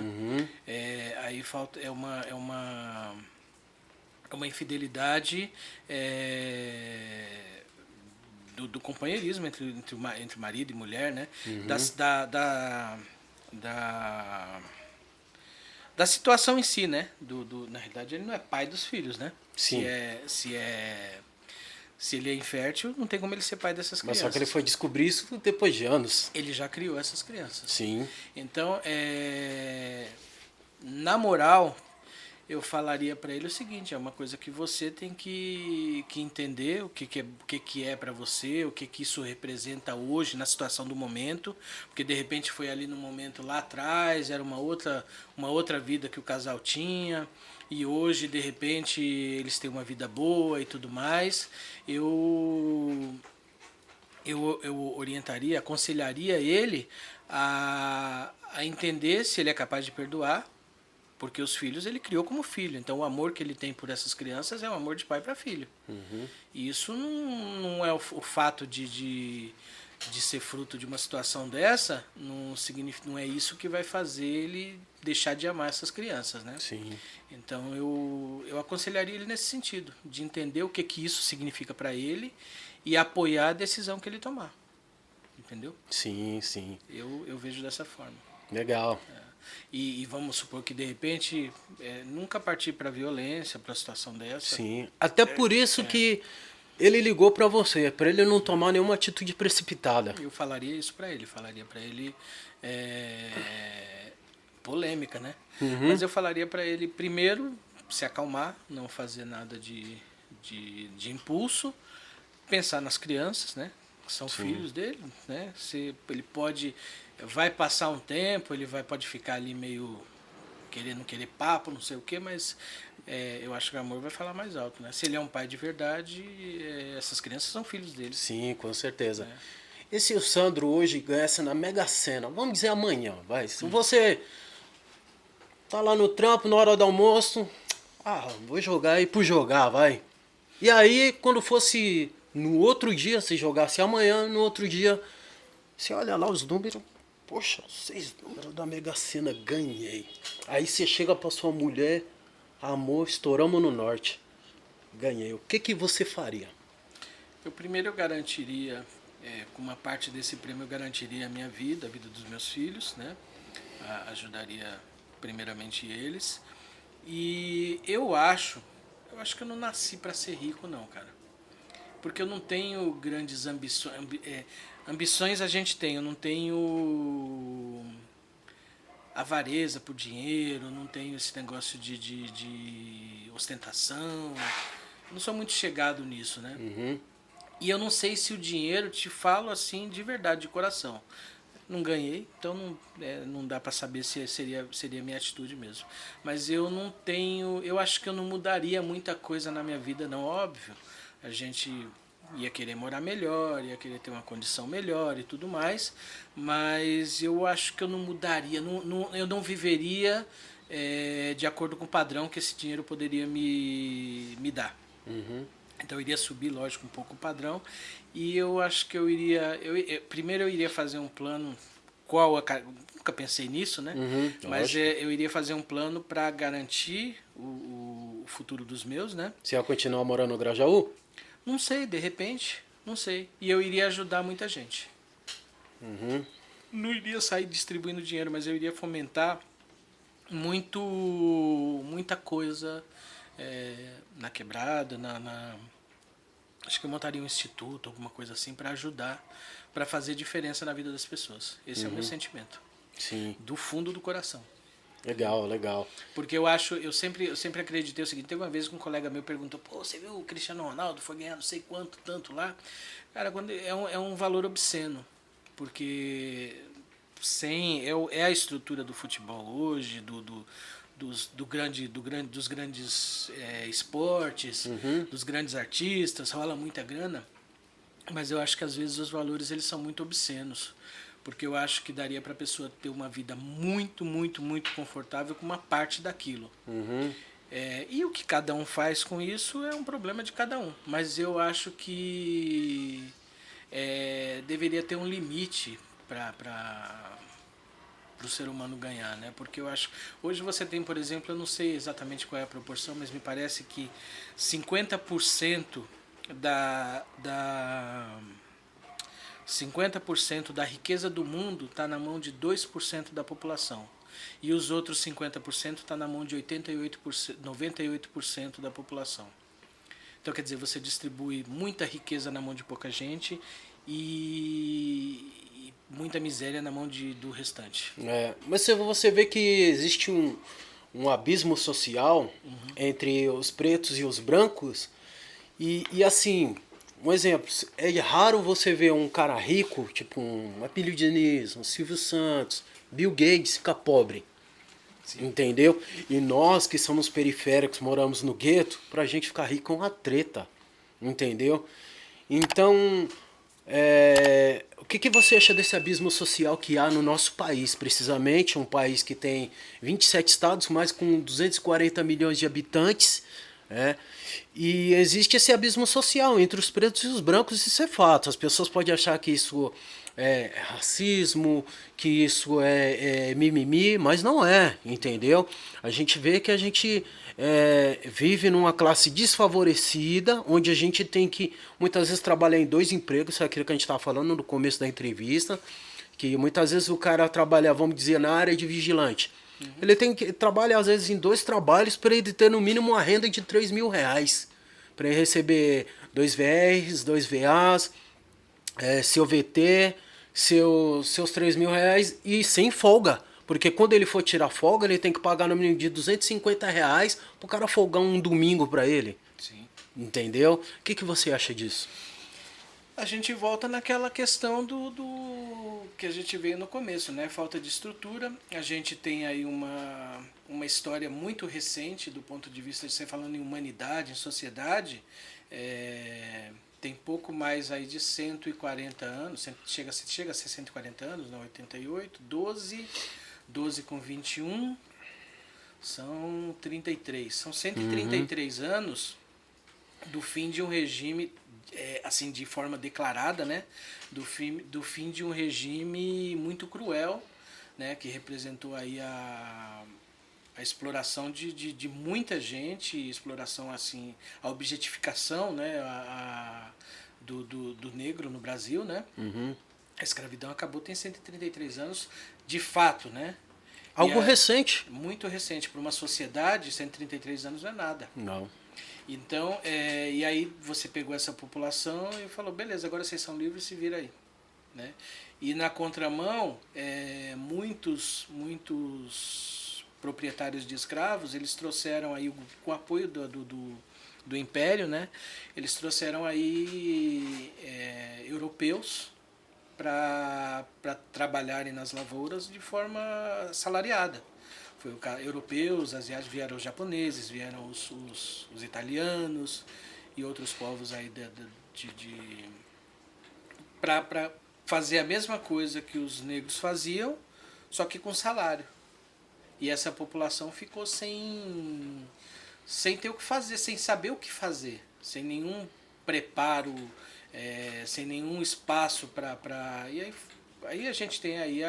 Aí falta é uma infidelidade do companheirismo entre marido e mulher, né? Da da situação em si, né? Na realidade, ele não é pai dos filhos, né? Sim. Se ele é infértil, não tem como ele ser pai dessas Mas crianças. só que ele foi descobrir isso depois de anos. Ele já criou essas crianças. Sim. Então, na moral, eu falaria para ele o seguinte: é uma coisa que você tem que entender o que é para você, o que isso representa hoje na situação do momento, porque de repente foi ali no momento lá atrás, era uma outra vida que o casal tinha, e hoje de repente eles têm uma vida boa e tudo mais. Eu orientaria, aconselharia ele a entender se ele é capaz de perdoar, porque os filhos ele criou como filho. Então o amor que ele tem por essas crianças é um amor de pai para filho. E isso não é o fato de ser fruto de uma situação dessa, não é isso que vai fazer ele deixar de amar essas crianças, né? Sim. Então eu aconselharia ele nesse sentido, de entender o que isso significa para ele e apoiar a decisão que ele tomar. Entendeu? Sim, sim. Eu vejo dessa forma. Legal. E vamos supor que de repente nunca partir para violência, para situação dessa. Sim. Até por isso que ele ligou pra você, pra ele não tomar nenhuma atitude precipitada. Eu falaria isso para ele, polêmica, né? Mas eu falaria para ele primeiro se acalmar, não fazer nada de impulso, pensar nas crianças, né? Que são filhos dele, né? Ele vai passar um tempo, pode ficar ali meio querendo querer papo, não sei o que, mas eu acho que o amor vai falar mais alto, né? Se ele é um pai de verdade, essas crianças são filhos dele. Sim, com certeza. E se o Sandro hoje ganhasse na Mega Sena, vamos dizer amanhã, vai. Se você tá lá no trampo na hora do almoço, vou jogar aí por jogar, vai. E aí, quando fosse no outro dia, se jogasse amanhã, no outro dia, você olha lá os números, poxa, 6 números da Mega Sena, ganhei. Aí você chega pra sua mulher, amor, estouramos no norte, ganhei. O que você faria? Primeiro eu garantiria, com uma parte desse prêmio eu garantiria a minha vida, a vida dos meus filhos, né? Ajudaria primeiramente eles. E eu acho que eu não nasci para ser rico não, cara. Porque eu não tenho grandes ambições. Ambições a gente tem, eu não tenho avareza por dinheiro, não tenho esse negócio de ostentação. Eu não sou muito chegado nisso, né? E eu não sei se o dinheiro, te falo assim de verdade, de coração. Não ganhei, então não dá para saber se seria a minha atitude mesmo. Mas eu não tenho, eu acho que eu não mudaria muita coisa na minha vida, não, óbvio. A gente ia querer morar melhor, ia querer ter uma condição melhor e tudo mais, mas eu acho que eu não mudaria, eu não viveria de acordo com o padrão que esse dinheiro poderia me dar. Então eu iria subir, lógico, um pouco o padrão. E eu acho que primeiro eu iria fazer um plano, nunca pensei nisso, né? Mas eu iria fazer um plano para garantir o futuro dos meus, né? Você ia continuar morando no Grajaú? Não sei, de repente, não sei. E eu iria ajudar muita gente. Não iria sair distribuindo dinheiro, mas eu iria fomentar muita coisa na quebrada, acho que eu montaria um instituto, alguma coisa assim, para ajudar, para fazer diferença na vida das pessoas. Esse é o meu sentimento. Sim. Do fundo do coração. Legal, legal. Porque eu sempre acreditei o seguinte, teve uma vez que um colega meu perguntou, pô, você viu o Cristiano Ronaldo, foi ganhar não sei quanto, tanto lá? Cara, é um valor obsceno, porque é a estrutura do futebol hoje, dos grandes esportes, dos grandes artistas, rola muita grana, mas eu acho que às vezes os valores eles são muito obscenos, porque eu acho que daria para a pessoa ter uma vida muito, muito, muito confortável com uma parte daquilo. E o que cada um faz com isso é um problema de cada um, mas eu acho que deveria ter um limite para o ser humano ganhar, né? Porque eu acho, hoje você tem, por exemplo, eu não sei exatamente qual é a proporção, mas me parece que 50% da 50% da riqueza do mundo está na mão de 2% da população. E os outros 50% está na mão de 88%, 98% da população. Então, quer dizer, você distribui muita riqueza na mão de pouca gente e muita miséria na mão do restante. Mas você vê que existe um abismo social entre os pretos e os brancos. E assim, um exemplo, é raro você ver um cara rico, tipo um Apílio Diniz, um Silvio Santos, Bill Gates ficar pobre. Sim. Entendeu? E nós que somos periféricos, moramos no gueto, pra gente ficar rico é uma treta. Entendeu? Então, o que você acha desse abismo social que há no nosso país, precisamente? Um país que tem 27 estados, mais com 240 milhões de habitantes. E existe esse abismo social entre os pretos e os brancos, isso é fato. As pessoas podem achar que isso é racismo, que isso é mimimi, mas não é, entendeu? A gente vê que a gente vive numa classe desfavorecida, onde a gente tem que muitas vezes trabalhar em 2 empregos, isso é aquilo que a gente estava falando no começo da entrevista, que muitas vezes o cara trabalha, vamos dizer, na área de vigilante. Ele tem que trabalhar às vezes em 2 trabalhos para ele ter no mínimo uma renda de R$3.000. Para ele receber 2 VRs, 2 VAs, seu VT, seus R$3.000 e sem folga. Porque quando ele for tirar folga, ele tem que pagar no mínimo de R$250 pro cara folgar um domingo para ele. Sim. Entendeu? O que você acha disso? A gente volta naquela questão do que a gente veio no começo, né? Falta de estrutura. A gente tem aí uma história muito recente do ponto de vista de você falando em humanidade, em sociedade. Tem pouco mais aí de 140 anos, chega a ser 140 anos, não, 88, 12 com 21, são 33. São 133 anos do fim de um regime, assim, de forma declarada, né? Do fim de um regime muito cruel, né? Que representou aí a exploração de muita gente, exploração, assim, a objetificação, né? Do negro no Brasil, né? A escravidão acabou tem 133 anos, de fato, né? Algo recente. Muito recente. Para uma sociedade, 133 anos não é nada. Não. Então, e aí você pegou essa população e falou, beleza, agora vocês são livres, se vira aí. Né? E na contramão, muitos proprietários de escravos, eles trouxeram aí, com o apoio do Império, né? Eles trouxeram aí europeus para trabalharem nas lavouras de forma salariada. Foi europeus, asiáticos, vieram os japoneses, vieram os italianos e outros povos aí para fazer a mesma coisa que os negros faziam, só que com salário. E essa população ficou sem ter o que fazer, sem saber o que fazer, sem nenhum preparo, sem nenhum espaço para... E aí a gente tem aí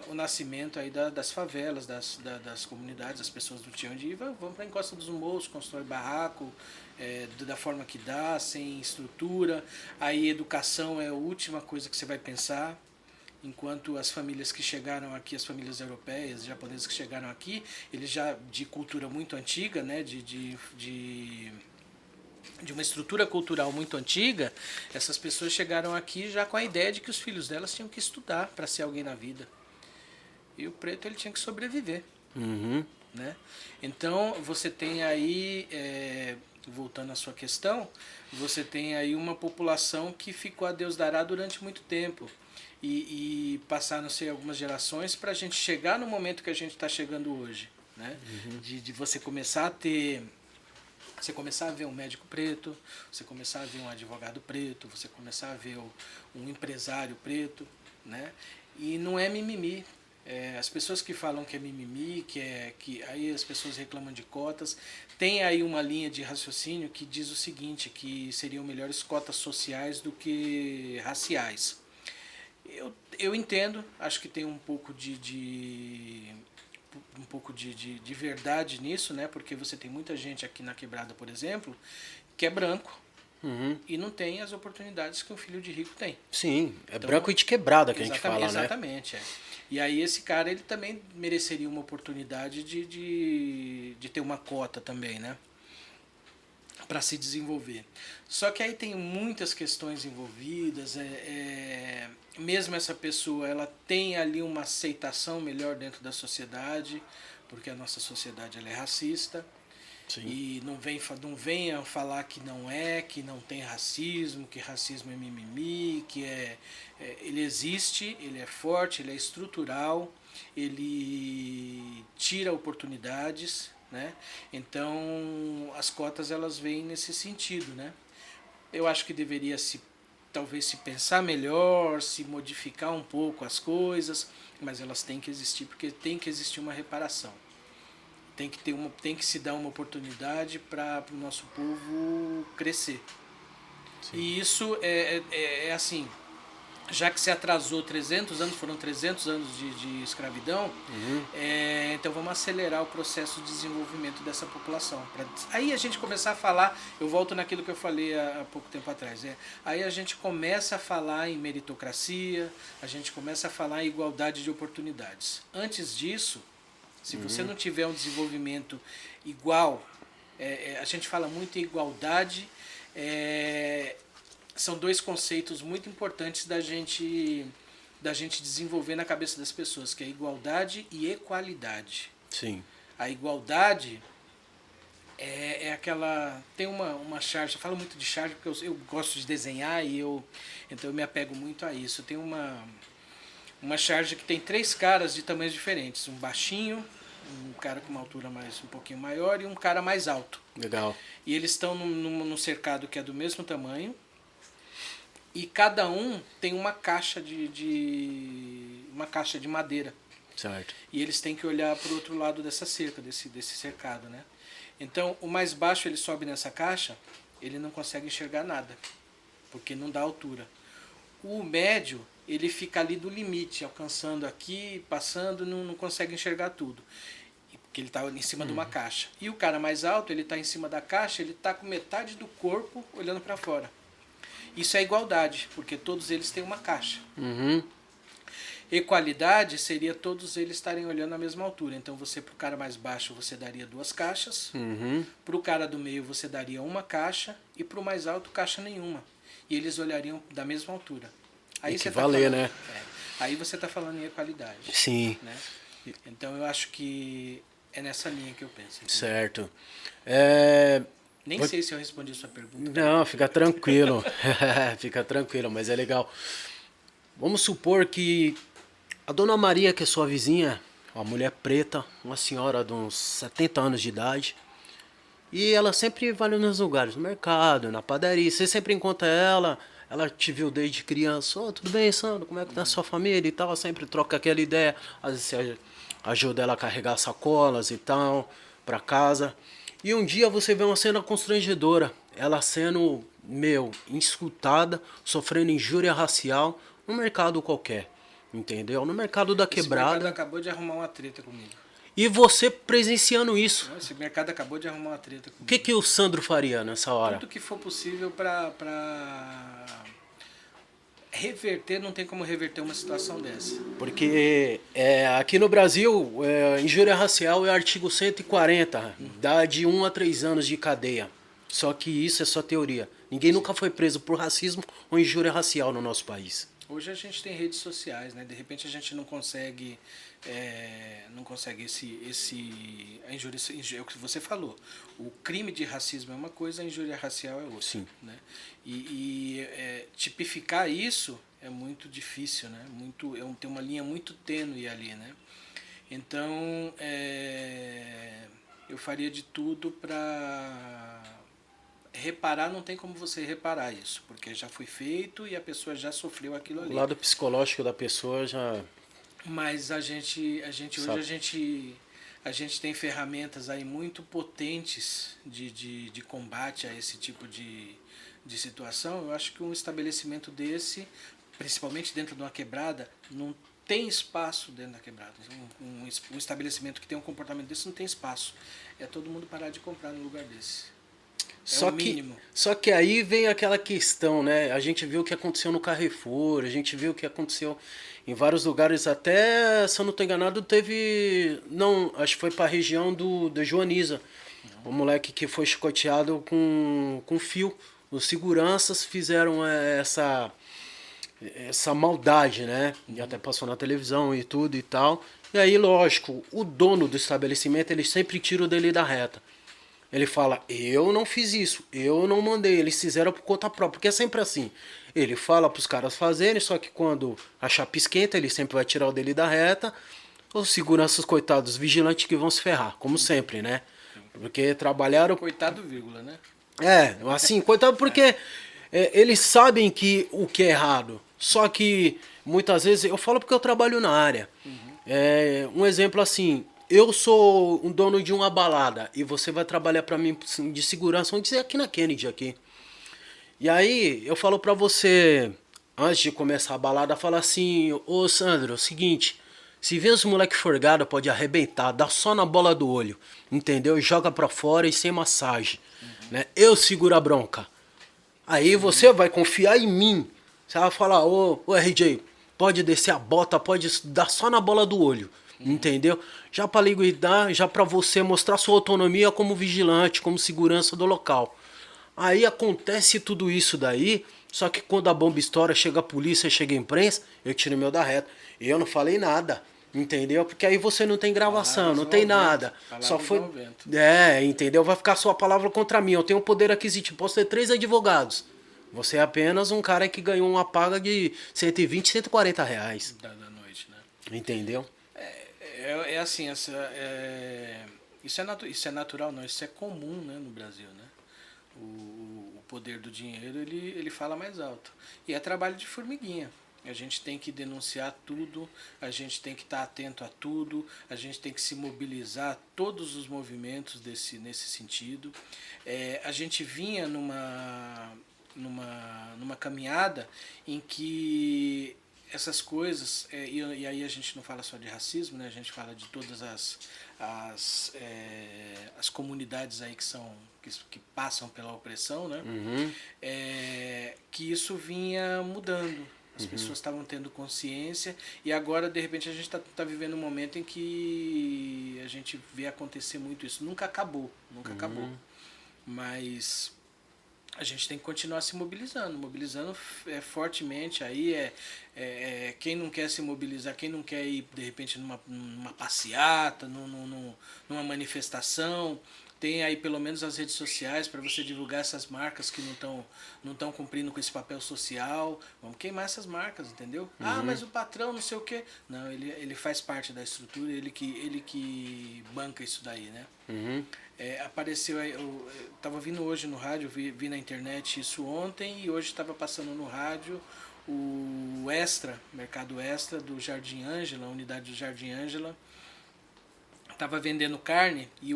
o nascimento aí das favelas, das comunidades, as pessoas não tinham onde ir, vão para a Encosta dos Morros, constrói barraco, da forma que dá, sem estrutura. Aí educação é a última coisa que você vai pensar. Enquanto as famílias que chegaram aqui, as famílias europeias, japonesas que chegaram aqui, eles já de cultura muito antiga, né, de uma estrutura cultural muito antiga, essas pessoas chegaram aqui já com a ideia de que os filhos delas tinham que estudar para ser alguém na vida. E o preto ele tinha que sobreviver. Né? Então você tem aí, voltando à sua questão, você tem aí uma população que ficou a Deus dará durante muito tempo. E passaram-se algumas gerações para a gente chegar no momento que a gente está chegando hoje. né? De você começar a ter... Você começar a ver um médico preto, você começar a ver um advogado preto, você começar a ver um empresário preto, né? E não é mimimi. As pessoas que falam que é mimimi, que aí as pessoas reclamam de cotas, tem aí uma linha de raciocínio que diz o seguinte, que seriam melhores cotas sociais do que raciais. Eu entendo, acho que tem um pouco de verdade nisso, né? Porque você tem muita gente aqui na Quebrada, por exemplo, que é branco e não tem as oportunidades que um filho de rico tem. Sim, é Então, branco e de quebrada que a gente fala, né? exatamente, E aí esse cara, ele também mereceria uma oportunidade de ter uma cota também, né? Para se desenvolver. Só que aí tem muitas questões envolvidas, mesmo essa pessoa, ela tem ali uma aceitação melhor dentro da sociedade, porque a nossa sociedade ela é racista. Sim. E não venha falar que não tem racismo, que racismo é mimimi, ele existe, ele é forte, ele é estrutural, ele tira oportunidades, né? Então as cotas elas vêm nesse sentido, né? Eu acho que deveria talvez se pensar melhor, se modificar um pouco as coisas, mas elas têm que existir porque tem que existir uma reparação. Tem que se dar uma oportunidade para o nosso povo crescer. Sim. E isso é assim, já que se atrasou 300 anos, foram 300 anos de escravidão, então vamos acelerar o processo de desenvolvimento dessa população. Aí a gente começar a falar, eu volto naquilo que eu falei há pouco tempo atrás, aí a gente começa a falar em meritocracia, a gente começa a falar em igualdade de oportunidades. Antes disso, se você não tiver um desenvolvimento igual, a gente fala muito em igualdade, são dois conceitos muito importantes da gente desenvolver na cabeça das pessoas, que é igualdade e equalidade. Sim. A igualdade é aquela... Tem uma charge, eu falo muito de charge porque eu gosto de desenhar então eu me apego muito a isso. Tem uma charge que tem 3 caras de tamanhos diferentes. Um baixinho, um cara com uma altura um pouquinho maior e um cara mais alto. Legal. E eles estão num cercado que é do mesmo tamanho. E cada um tem uma caixa uma caixa de madeira. Certo. E eles têm que olhar para o outro lado dessa cerca, desse cercado, né? Então, o mais baixo ele sobe nessa caixa, ele não consegue enxergar nada, porque não dá altura. O médio, ele fica ali do limite, alcançando aqui, passando, não consegue enxergar tudo, porque ele está em cima de uma caixa. E o cara mais alto, ele está em cima da caixa, ele está com metade do corpo olhando para fora. Isso é igualdade, porque todos eles têm uma caixa. Equalidade seria todos eles estarem olhando à mesma altura. Então você, para o cara mais baixo, você daria 2 caixas. Para o cara do meio, você daria 1 caixa. E para o mais alto, caixa nenhuma. E eles olhariam da mesma altura. Aí tem que valer, né? Aí você está falando em equalidade. Sim. Né? Então eu acho que é nessa linha que eu penso. Certo. Nem sei se eu respondi a sua pergunta. Não, fica tranquilo. Fica tranquilo, mas é legal. Vamos supor que a dona Maria, que é sua vizinha, uma mulher preta, uma senhora de uns 70 anos de idade, e ela sempre vai nos lugares, no mercado, na padaria, você sempre encontra ela te viu desde criança, tudo bem, Sandro, como é que tá a sua família e tal, sempre troca aquela ideia, às vezes você ajuda ela a carregar sacolas e tal, pra casa, e um dia você vê uma cena constrangedora, ela sendo, insultada, sofrendo injúria racial, num mercado qualquer. Entendeu? No mercado da quebrada. Esse mercado acabou de arrumar uma treta comigo. E você presenciando isso. Esse mercado acabou de arrumar uma treta comigo. O que o Sandro faria nessa hora? Tudo que for possível para reverter, não tem como reverter uma situação dessa. Porque aqui no Brasil, injúria racial é artigo 140, dá de 1 a 3 anos de cadeia. Só que isso é só teoria. Ninguém nunca foi preso por racismo ou injúria racial no nosso país. Hoje a gente tem redes sociais, né? De repente a gente não consegue a injúria, é o que você falou. O crime de racismo é uma coisa, a injúria racial é outra. Sim. Né? Tipificar isso é muito difícil, né? Tem uma linha muito tênue ali, né? Então, eu faria de tudo para reparar. Não tem como você reparar isso, porque já foi feito e a pessoa já sofreu aquilo O ali. lado psicológico da pessoa já Mas hoje sabe. a gente tem ferramentas aí muito potentes de combate a esse tipo de situação. Eu acho que um estabelecimento desse, principalmente dentro de uma quebrada, não tem espaço dentro da quebrada. Um estabelecimento que tem um comportamento desse não tem espaço. É todo mundo parar de comprar no lugar desse. É o Só que, mínimo. só que aí vem aquela questão, né? A gente viu o que aconteceu no Carrefour, a gente viu o que aconteceu em vários lugares, até, se eu não estou enganado, teve. Não, acho que foi para a região da Joaniza. O moleque que foi chicoteado com fio. Os seguranças fizeram essa maldade, né? E até passou na televisão e tudo e tal. E aí, lógico, o dono do estabelecimento, ele sempre tira o dele da reta. Ele fala, eu não fiz isso, eu não mandei, eles fizeram por conta própria, porque é sempre assim. Ele fala pros caras fazerem, só que quando a chapa esquenta, ele sempre vai tirar o dele da reta. Os seguranças, coitados, vigilantes que vão se ferrar, como sempre, né? Porque trabalharam. Coitado, vírgula, né? Assim, coitado, porque eles sabem que o que é errado. Só que muitas vezes, eu falo porque eu trabalho na área. Um exemplo assim, eu sou um dono de uma balada e você vai trabalhar para mim assim, de segurança, vamos dizer aqui na Kennedy aqui. E aí eu falo pra você, antes de começar a balada, fala assim, ô Sandro, é o seguinte, se vê os moleque forgado, pode arrebentar, dá só na bola do olho, entendeu? E joga pra fora e sem massagem, né? Eu seguro a bronca. Aí você vai confiar em mim. Você vai falar, ô RJ, pode descer a bota, pode dar só na bola do olho. Entendeu? Já pra liquidar, já pra você mostrar sua autonomia como vigilante, como segurança do local. Aí acontece tudo isso daí, só que quando a bomba estoura, chega a polícia, chega a imprensa, eu tiro meu da reta. Eu não falei nada, entendeu? Porque aí você não tem gravação, Palavras não vão tem ao vento. nada. Só Palavras vão foi. ao vento. Entendeu? Vai ficar sua palavra contra mim. Eu tenho poder aquisitivo, posso ter 3 advogados. Você é apenas um cara que ganhou uma paga de 120, R$ 140. Da noite, né? Entendeu? É assim, isso é natural, não, isso é comum, né, no Brasil, né? O poder do dinheiro, ele fala mais alto. E é trabalho de formiguinha. A gente tem que denunciar tudo, a gente tem que estar atento a tudo, a gente tem que se mobilizar todos os movimentos nesse sentido. A gente vinha numa caminhada em que essas coisas, e aí a gente não fala só de racismo, né? A gente fala de todas as comunidades aí que passam pela opressão, né? Que isso vinha mudando. As pessoas estavam tendo consciência e agora, de repente, a gente está vivendo um momento em que a gente vê acontecer muito isso. Nunca acabou, nunca acabou. Mas a gente tem que continuar se mobilizando fortemente. Aí quem não quer se mobilizar, quem não quer ir de repente numa passeata, numa manifestação, tem aí pelo menos as redes sociais para você divulgar essas marcas que não estão cumprindo com esse papel social. Vamos queimar essas marcas, entendeu? Ah, mas o patrão não sei o quê. Não, ele faz parte da estrutura, ele que banca isso daí, né? Apareceu aí, eu estava vindo hoje no rádio, vi na internet isso ontem e hoje estava passando no rádio o Mercado Extra do Jardim Ângela, a unidade do Jardim Ângela, estava vendendo carne e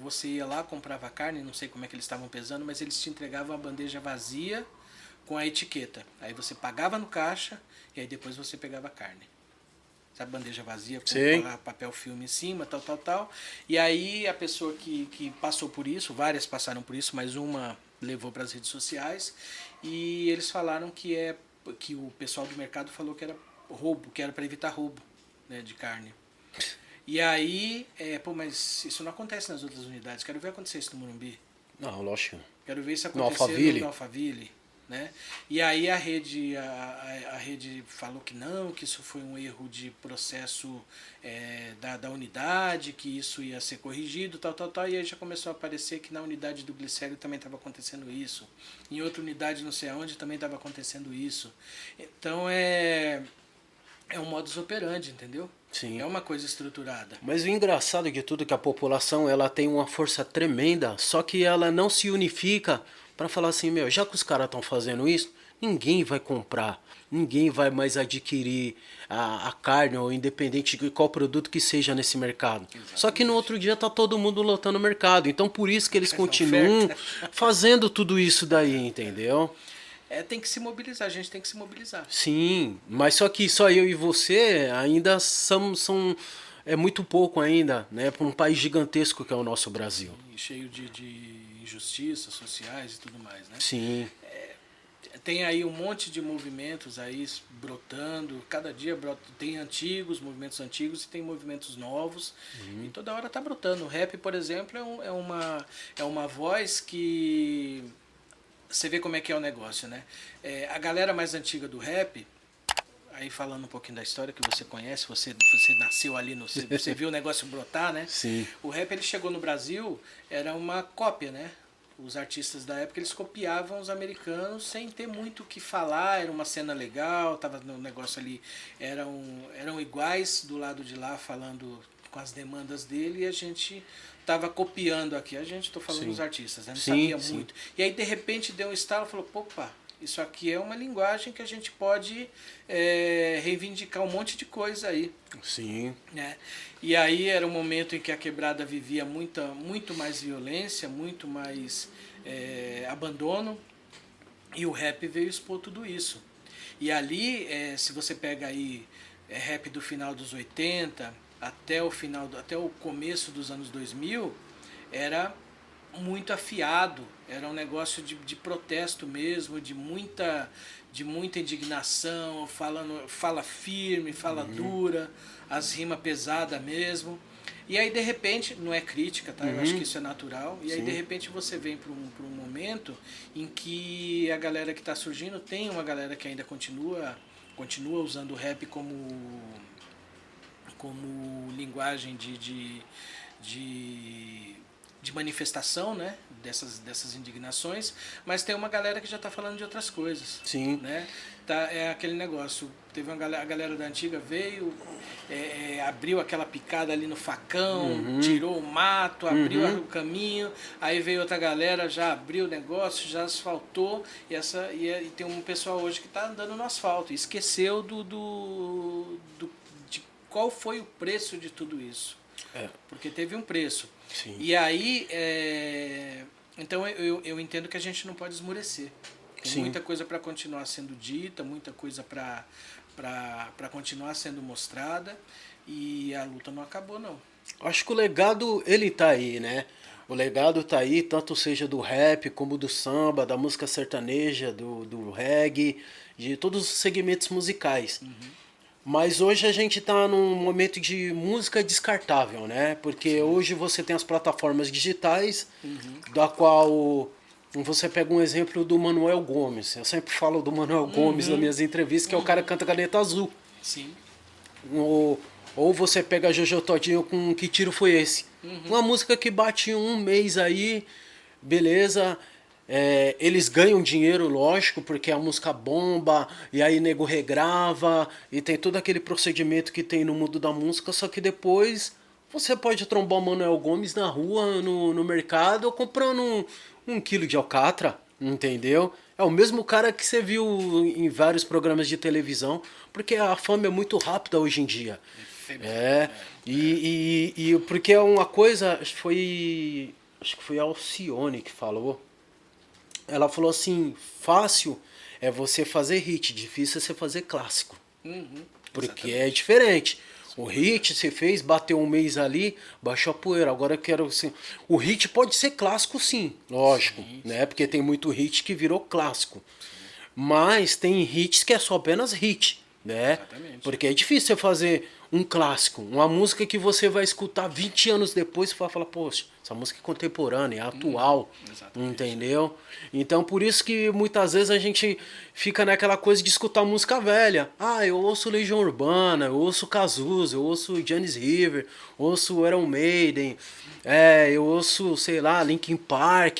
você ia lá, comprava carne, não sei como é que eles estavam pesando, mas eles te entregavam a bandeja vazia com a etiqueta. Aí você pagava no caixa e aí depois você pegava a carne. Sabe, bandeja vazia com papel filme em cima, tal. E aí a pessoa que passou por isso, várias passaram por isso, mas uma levou para as redes sociais e eles falaram que o pessoal do mercado falou que era roubo, que era para evitar roubo, né, de carne. E aí, mas isso não acontece nas outras unidades. Quero ver acontecer isso no Morumbi. Não, lógico. Quero ver isso acontecer no Alphaville. Né? E aí a rede falou que não, que isso foi um erro de processo da unidade, que isso ia ser corrigido, tal, e aí já começou a aparecer que na unidade do glicério também estava acontecendo isso, em outra unidade não sei aonde também estava acontecendo isso. Então É um modus operandi, entendeu? Sim. É uma coisa estruturada. Mas o engraçado de tudo é que a população ela tem uma força tremenda, só que ela não se unifica para falar assim, meu, já que os caras estão fazendo isso, ninguém vai comprar, ninguém vai mais adquirir a carne, ou independente de qual produto que seja nesse mercado. Exatamente. Só que no outro dia tá todo mundo lotando o mercado, então por isso que eles Essa continuam oferta. fazendo tudo isso daí, entendeu? Tem que se mobilizar, a gente tem que se mobilizar. Sim, mas só que só eu e você ainda são é muito pouco ainda, né, para um país gigantesco que é o nosso Brasil. E cheio de injustiças sociais e tudo mais, né? Sim, Tem aí um monte de movimentos aí brotando, cada dia brota, tem movimentos antigos e tem movimentos novos, e toda hora tá brotando. O rap, por exemplo, é uma voz que você vê como é que é o negócio, né? A galera mais antiga do rap, aí falando um pouquinho da história que você conhece, você nasceu ali, você viu o negócio brotar, né? sim, O rap ele chegou no Brasil, era uma cópia, né? Os artistas da época eles copiavam os americanos sem ter muito o que falar, era uma cena legal, tava no negócio ali, eram iguais do lado de lá falando com as demandas dele e a gente tava copiando aqui. A gente, tô falando sim. dos artistas, né? Não Sim, sabia sim. muito. E aí de repente deu um estalo e falou, opa, isso aqui é uma linguagem que a gente pode reivindicar um monte de coisa aí. sim, Né? E aí era um momento em que a quebrada vivia muito mais violência, muito mais abandono, e o rap veio expor tudo isso. E ali, se você pega aí rap do final dos 80 até o começo dos anos 2000, era muito afiado, era um negócio de protesto mesmo, de muita indignação, fala firme, fala dura, as rimas pesadas mesmo. E aí de repente, não é crítica, tá? Eu acho que isso é natural. E aí Sim. de repente você vem para um momento em que a galera que está surgindo, tem uma galera que ainda continua usando o rap como linguagem de manifestação, né, dessas indignações, mas tem uma galera que já está falando de outras coisas. sim, Né? É aquele negócio, teve a galera da antiga veio, abriu aquela picada ali no facão, tirou o mato, abriu o caminho, aí veio outra galera, já abriu o negócio, já asfaltou, e tem um pessoal hoje que está andando no asfalto, e esqueceu de qual foi o preço de tudo isso. Porque teve um preço. Sim. E aí, então eu entendo que a gente não pode esmorecer. Tem Sim. muita coisa para continuar sendo dita, muita coisa para continuar sendo mostrada, e a luta não acabou, não. Acho que o legado, ele tá aí, né? O legado tá aí, tanto seja do rap, como do samba, da música sertaneja, do reggae, de todos os segmentos musicais. Mas hoje a gente tá num momento de música descartável, né? Porque hoje você tem as plataformas digitais, da qual você pega um exemplo do Manuel Gomes. Eu sempre falo do Manuel Gomes nas minhas entrevistas, que é o cara que canta Caneta Azul. Sim. Ou você pega a Jojo Todinho com Que Tiro Foi Esse? Uma música que bate um mês aí, beleza. Eles ganham dinheiro, lógico, porque a música bomba, e aí nego regrava, e tem todo aquele procedimento que tem no mundo da música, só que depois você pode trombar o Manuel Gomes na rua, no mercado, comprando um quilo de alcatra, entendeu? É o mesmo cara que você viu em vários programas de televisão, porque a fama é muito rápida hoje em dia. E porque é uma coisa, acho que foi a Alcione que falou. Ela falou assim, fácil é você fazer hit, difícil é você fazer clássico. Porque é diferente. O hit você fez, bateu um mês ali, baixou a poeira. Agora eu quero assim. O hit pode ser clássico sim, lógico, né? Porque tem muito hit que virou clássico. Mas tem hits que é só apenas hit, né? Exatamente. Porque é difícil você fazer um clássico, uma música que você vai escutar 20 anos depois e vai falar, poxa, essa música é contemporânea, é atual, entendeu? Então por isso que muitas vezes a gente fica naquela coisa de escutar música velha. Ah, eu ouço Legião Urbana, eu ouço Cazuza, eu ouço Janis River, ouço Iron Maiden, eu ouço, sei lá, Linkin Park,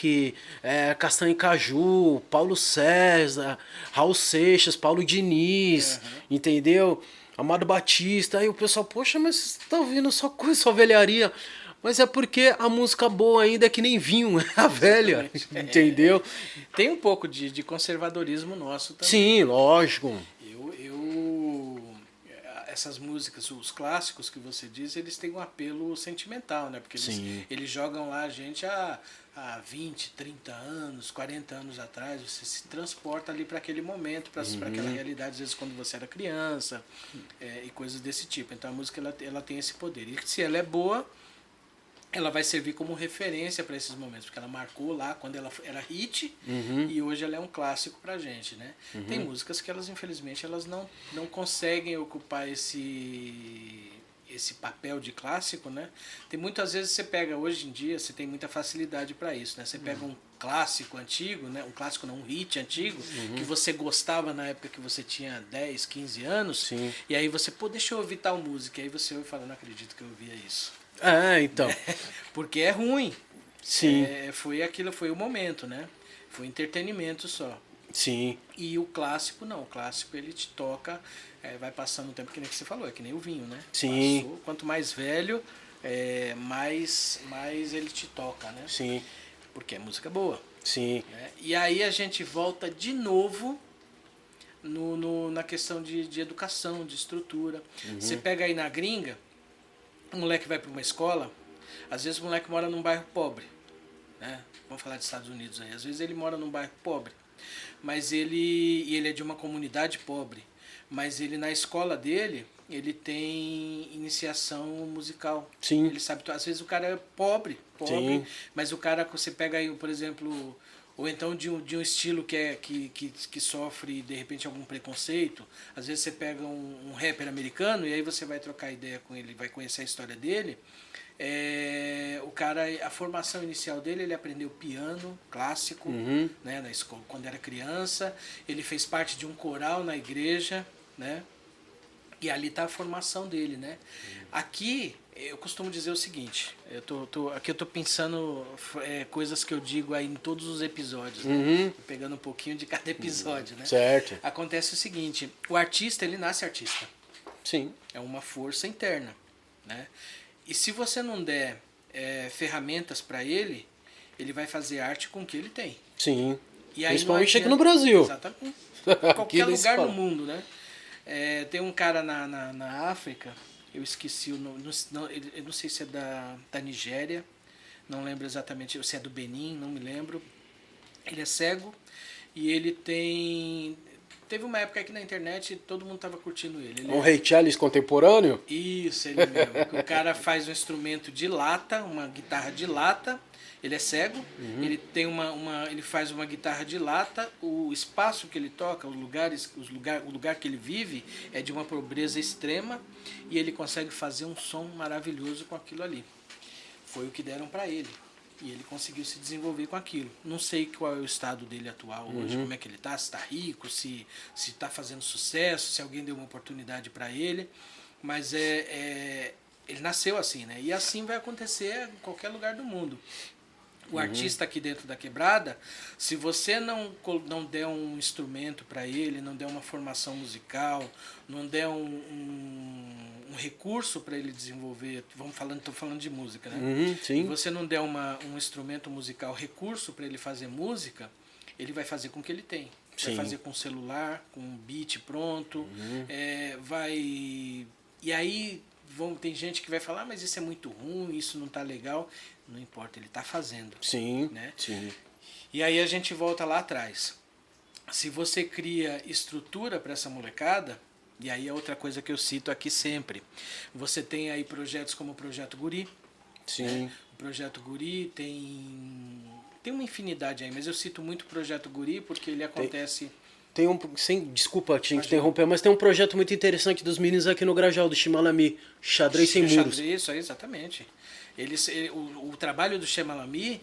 Castanho e Caju, Paulo César, Raul Seixas, Paulo Diniz, entendeu? Amado Batista. Aí o pessoal, poxa, mas você tá ouvindo só coisa, só velharia. Mas é porque a música boa ainda é que nem vinho, a velha, Exatamente. entendeu? Tem um pouco de conservadorismo nosso também. Sim, lógico. Essas músicas, os clássicos que você diz, eles têm um apelo sentimental, né? Porque Sim. eles jogam lá a gente há 20, 30 anos, 40 anos atrás. Você se transporta ali para aquele momento, para aquela realidade, às vezes quando você era criança, e coisas desse tipo. Então a música ela tem esse poder. E se ela é boa, ela vai servir como referência para esses momentos, porque ela marcou lá quando ela era hit e hoje ela é um clássico pra gente, né? Tem músicas que elas, infelizmente, elas não conseguem ocupar esse papel de clássico, né? Tem muitas vezes você pega, hoje em dia, você tem muita facilidade para isso, né? Você pega um clássico antigo, né? Um clássico não, um hit antigo, que você gostava na época que você tinha 10, 15 anos, Sim. e aí você, pô, deixa eu ouvir tal música, e aí você ouve e fala, não acredito que eu ouvia isso. Então. Porque é ruim. Sim. Foi o momento, né? Foi entretenimento só. Sim. E o clássico não, o clássico ele te toca, vai passando o tempo, que nem que você falou, é que nem o vinho, né? Sim. Passou, quanto mais velho, mais ele te toca, né? Sim. Porque é música boa. Sim. Né? E aí a gente volta de novo na questão de educação, de estrutura. Você pega aí na gringa, um moleque vai para uma escola, às vezes o moleque mora num bairro pobre, né? Vamos falar dos Estados Unidos aí. Às vezes ele mora num bairro pobre, mas ele é de uma comunidade pobre, mas ele na escola dele, ele tem iniciação musical. Sim. Ele sabe, às vezes o cara é pobre, Sim. mas o cara, você pega aí, por exemplo, ou então de um estilo que sofre de repente algum preconceito. Às vezes você pega um rapper americano e aí você vai trocar ideia com ele, vai conhecer a história dele. O cara, a formação inicial dele, ele aprendeu piano clássico, né, na escola, quando era criança. Ele fez parte de um coral na igreja, né? E ali está a formação dele, né? Aqui, eu costumo dizer o seguinte, aqui eu tô pensando coisas que eu digo aí em todos os episódios, né? Pegando um pouquinho de cada episódio, né? Certo. Acontece o seguinte, o artista, ele nasce artista. Sim. É uma força interna, né? E se você não der ferramentas para ele, ele vai fazer arte com o que ele tem. Sim. E aí principalmente aqui no Brasil. Exatamente. Qualquer lugar no mundo, né? Tem um cara na África, eu esqueci o nome, eu não sei se é da Nigéria, não lembro exatamente, se é do Benin, não me lembro. Ele é cego e ele teve uma época aqui na internet todo mundo tava curtindo ele. Um Ray Charles contemporâneo? Isso, ele mesmo. O cara faz um instrumento de lata, uma guitarra de lata. Ele é cego, ele tem ele faz uma guitarra de lata. O espaço que ele toca, o lugar que ele vive é de uma pobreza extrema e ele consegue fazer um som maravilhoso com aquilo ali. Foi o que deram para ele. E ele conseguiu se desenvolver com aquilo. Não sei qual é o estado dele atual hoje, como é que ele está, se está rico, se está fazendo sucesso, se alguém deu uma oportunidade para ele. Mas ele nasceu assim, né? E assim vai acontecer em qualquer lugar do mundo. O artista aqui dentro da quebrada, se você não der um instrumento para ele, não der uma formação musical, não der um recurso para ele desenvolver, estou falando de música, né? Sim. Se você não der um instrumento musical, recurso para ele fazer música, ele vai fazer com o que ele tem. Vai fazer com celular, com um beat pronto, E aí tem gente que vai falar, mas isso é muito ruim, isso não tá legal. Não importa, ele está fazendo. Sim, né? sim. E aí a gente volta lá atrás. Se você cria estrutura para essa molecada, e aí é outra coisa que eu cito aqui sempre. Você tem aí projetos como o Projeto Guri. Sim. Né? O Projeto Guri tem uma infinidade aí, mas eu cito muito o Projeto Guri porque ele acontece... Desculpa te interromper, mas tem um projeto muito interessante dos meninos aqui no Grajaú, do Shimalami, Xadrez Sem Muros. Isso aí, exatamente. O trabalho do Shemalami,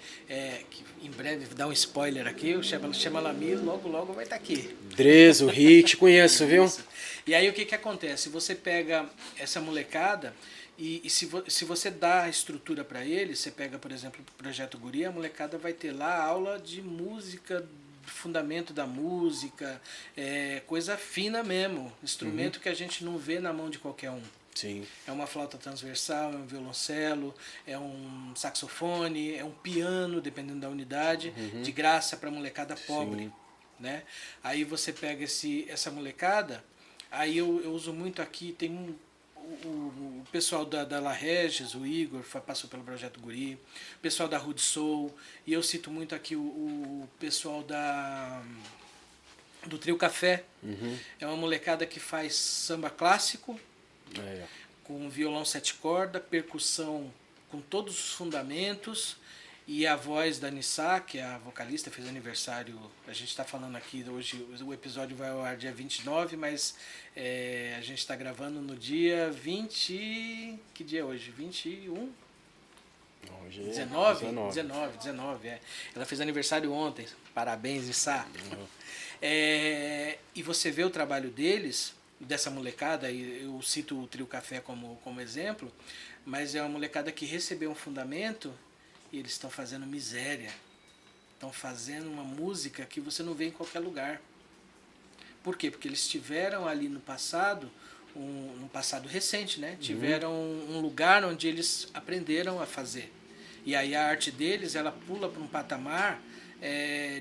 que em breve, dá um spoiler aqui, o Shemalami logo vai estar aqui. Drezo, Hit, conheço, viu? Isso. E aí o que acontece? Você pega essa molecada e se você dá a estrutura para eles, você pega, por exemplo, o Projeto Guri, a molecada vai ter lá aula de música fundamento da música, coisa fina mesmo, instrumento que a gente não vê na mão de qualquer um. Sim. É uma flauta transversal, é um violoncelo, é um saxofone, é um piano, dependendo da unidade, de graça para molecada pobre. Sim. Né? Aí você pega essa molecada, aí eu uso muito aqui, tem o pessoal da La Regis, o Igor, passou pelo Projeto Guri, o pessoal da Rude Soul, e eu cito muito aqui o pessoal do Trio Café. É uma molecada que faz samba clássico, com violão 7 cordas, percussão com todos os fundamentos, e a voz da Nissa, que é a vocalista, fez aniversário. A gente está falando aqui hoje, o episódio vai ao ar dia 29, mas a gente está gravando no dia 20. Que dia é hoje? 21? Hoje 19. Ela fez aniversário ontem. Parabéns, Nissa. E você vê o trabalho deles, dessa molecada, e eu cito o Trio Café como exemplo, mas é uma molecada que recebeu um fundamento. E eles estão fazendo miséria. Estão fazendo uma música que você não vê em qualquer lugar. Por quê? Porque eles tiveram ali no passado, no passado recente, né? Tiveram um lugar onde eles aprenderam a fazer. E aí a arte deles, ela pula para um patamar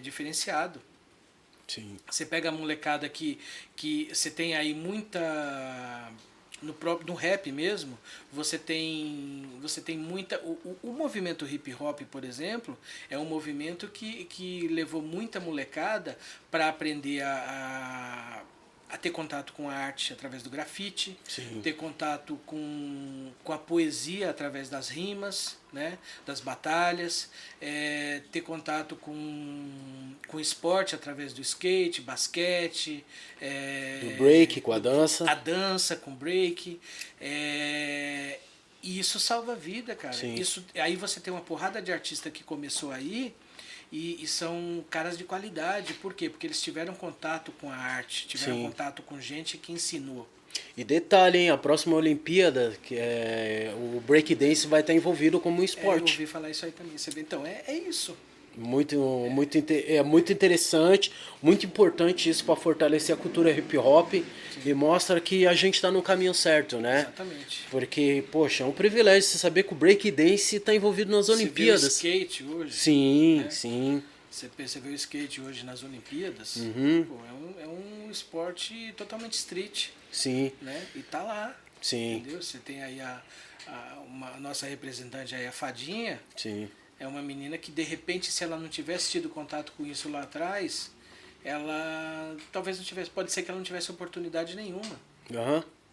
diferenciado. Sim. Você pega a molecada que você tem aí muita... No rap mesmo, você tem muita... O movimento hip hop, por exemplo, é um movimento que levou muita molecada para aprender a ter contato com a arte através do grafite, Sim. ter contato com a poesia através das rimas, né, das batalhas, ter contato com esporte através do skate, basquete, do break com a dança. A dança com break. E isso salva a vida, cara. Aí você tem uma porrada de artista que começou aí, e são caras de qualidade. Por quê? Porque eles tiveram contato com a arte, tiveram contato com gente que ensinou. E detalhe, hein? A próxima Olimpíada, que o breakdance vai estar envolvido como um esporte. Eu ouvi falar isso aí também. Você vê? Então, é isso. Muito interessante, muito importante isso para fortalecer a cultura hip hop. E mostra que a gente está no caminho certo, né? Exatamente. Porque, poxa, é um privilégio você saber que o breakdance está envolvido nas Olimpíadas. Você vê o skate hoje. Sim, né? sim. Você vê o skate hoje nas Olimpíadas, pô, é um esporte totalmente street. Sim. Né? E tá lá. Sim. Entendeu? Você tem aí a nossa representante aí, a Fadinha. Sim. É uma menina que, de repente, se ela não tivesse tido contato com isso lá atrás, ela talvez não tivesse, pode ser que ela não tivesse oportunidade nenhuma.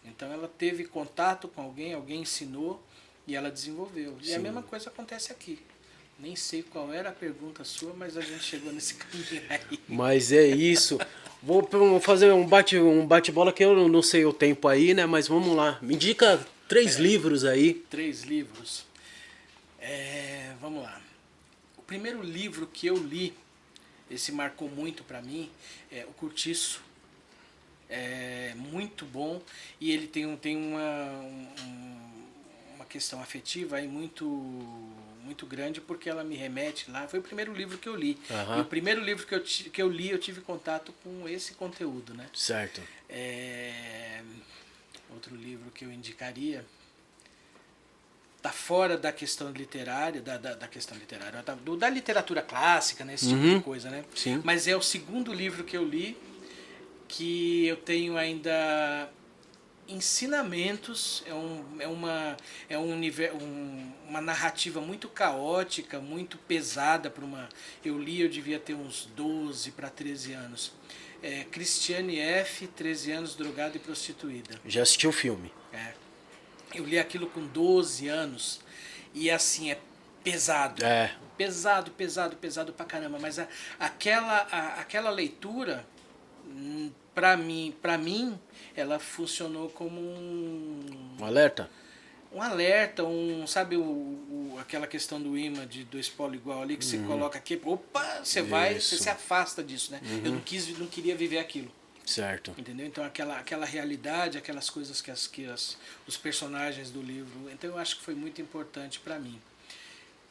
Então ela teve contato com alguém ensinou e ela desenvolveu. E a mesma coisa acontece aqui. Nem sei qual era a pergunta sua, mas a gente chegou nesse caminho aí. Mas é isso. Vou fazer um bate-bola que eu não sei o tempo aí, né? Mas vamos lá. Me indica 3 livros aí. 3 livros. Vamos lá. O primeiro livro que eu li, esse marcou muito para mim, é O Curtiço. É muito bom e ele tem uma questão afetiva aí muito grande, porque ela me remete lá. Foi o primeiro livro que eu li. E o primeiro livro que eu li, eu tive contato com esse conteúdo, né? Certo. Outro livro que eu indicaria tá fora da questão literária, da questão literária, da literatura clássica, né? Esse tipo de coisa, né? Sim. Mas é o segundo livro que eu li, que eu tenho ainda ensinamentos, uma narrativa muito caótica, muito pesada para uma... Eu devia ter uns 12 para 13 anos. Cristiane F., 13 anos, drogada e prostituída. Já assisti o filme. Eu li aquilo com 12 anos e assim, é pesado. Pesado pra caramba, mas aquela leitura, pra mim, ela funcionou como um alerta? Um alerta, sabe aquela questão do imã de 2 polos igual ali, que você coloca aqui, opa, você se afasta disso, né? Eu não queria viver aquilo. Certo. Entendeu? Então aquela realidade, aquelas coisas que os personagens do livro... Então eu acho que foi muito importante para mim.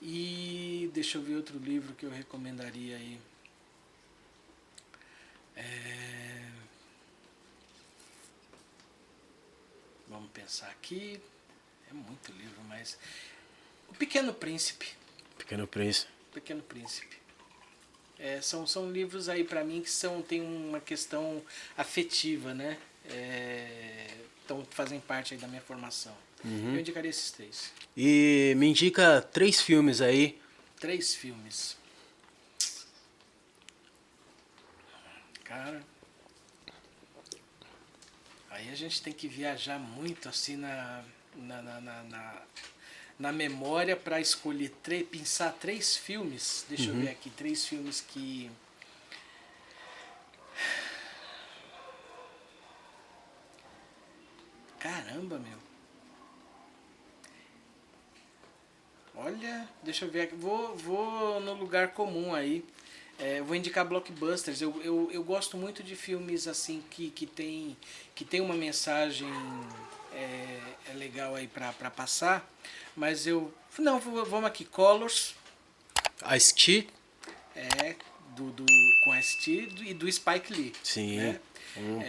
E deixa eu ver outro livro que eu recomendaria aí. Vamos pensar aqui. É muito livro, mas... O Pequeno Príncipe. Pequeno Príncipe. Pequeno Príncipe. São livros aí pra mim que tem uma questão afetiva, né? Então fazem parte aí da minha formação. Eu indicaria esses 3. E me indica 3 filmes aí. 3 filmes. Cara, aí a gente tem que viajar muito assim na memória para escolher, pensar 3 filmes. Deixa eu ver aqui, 3 filmes que... Caramba, meu. Olha, deixa eu ver aqui. Vou no lugar comum aí. Vou indicar blockbusters. Eu gosto muito de filmes assim que tem uma mensagem legal aí pra passar. Mas não, vamos aqui. Colors. Ice-T. Com Ice-T e do Spike Lee. Sim. Né?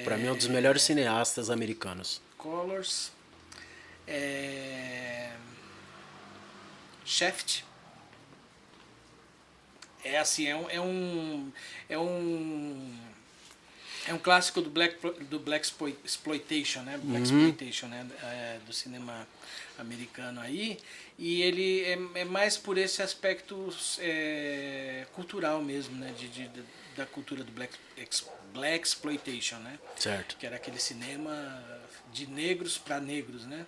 Pra mim é um dos melhores cineastas americanos. Colors. Shaft. Assim, é um clássico do Black Exploitation, né? Black Exploitation, né? Do cinema americano aí. E ele é mais por esse aspecto cultural mesmo, né? Da cultura do Black Exploitation, né? Certo. Que era aquele cinema de negros para negros, né?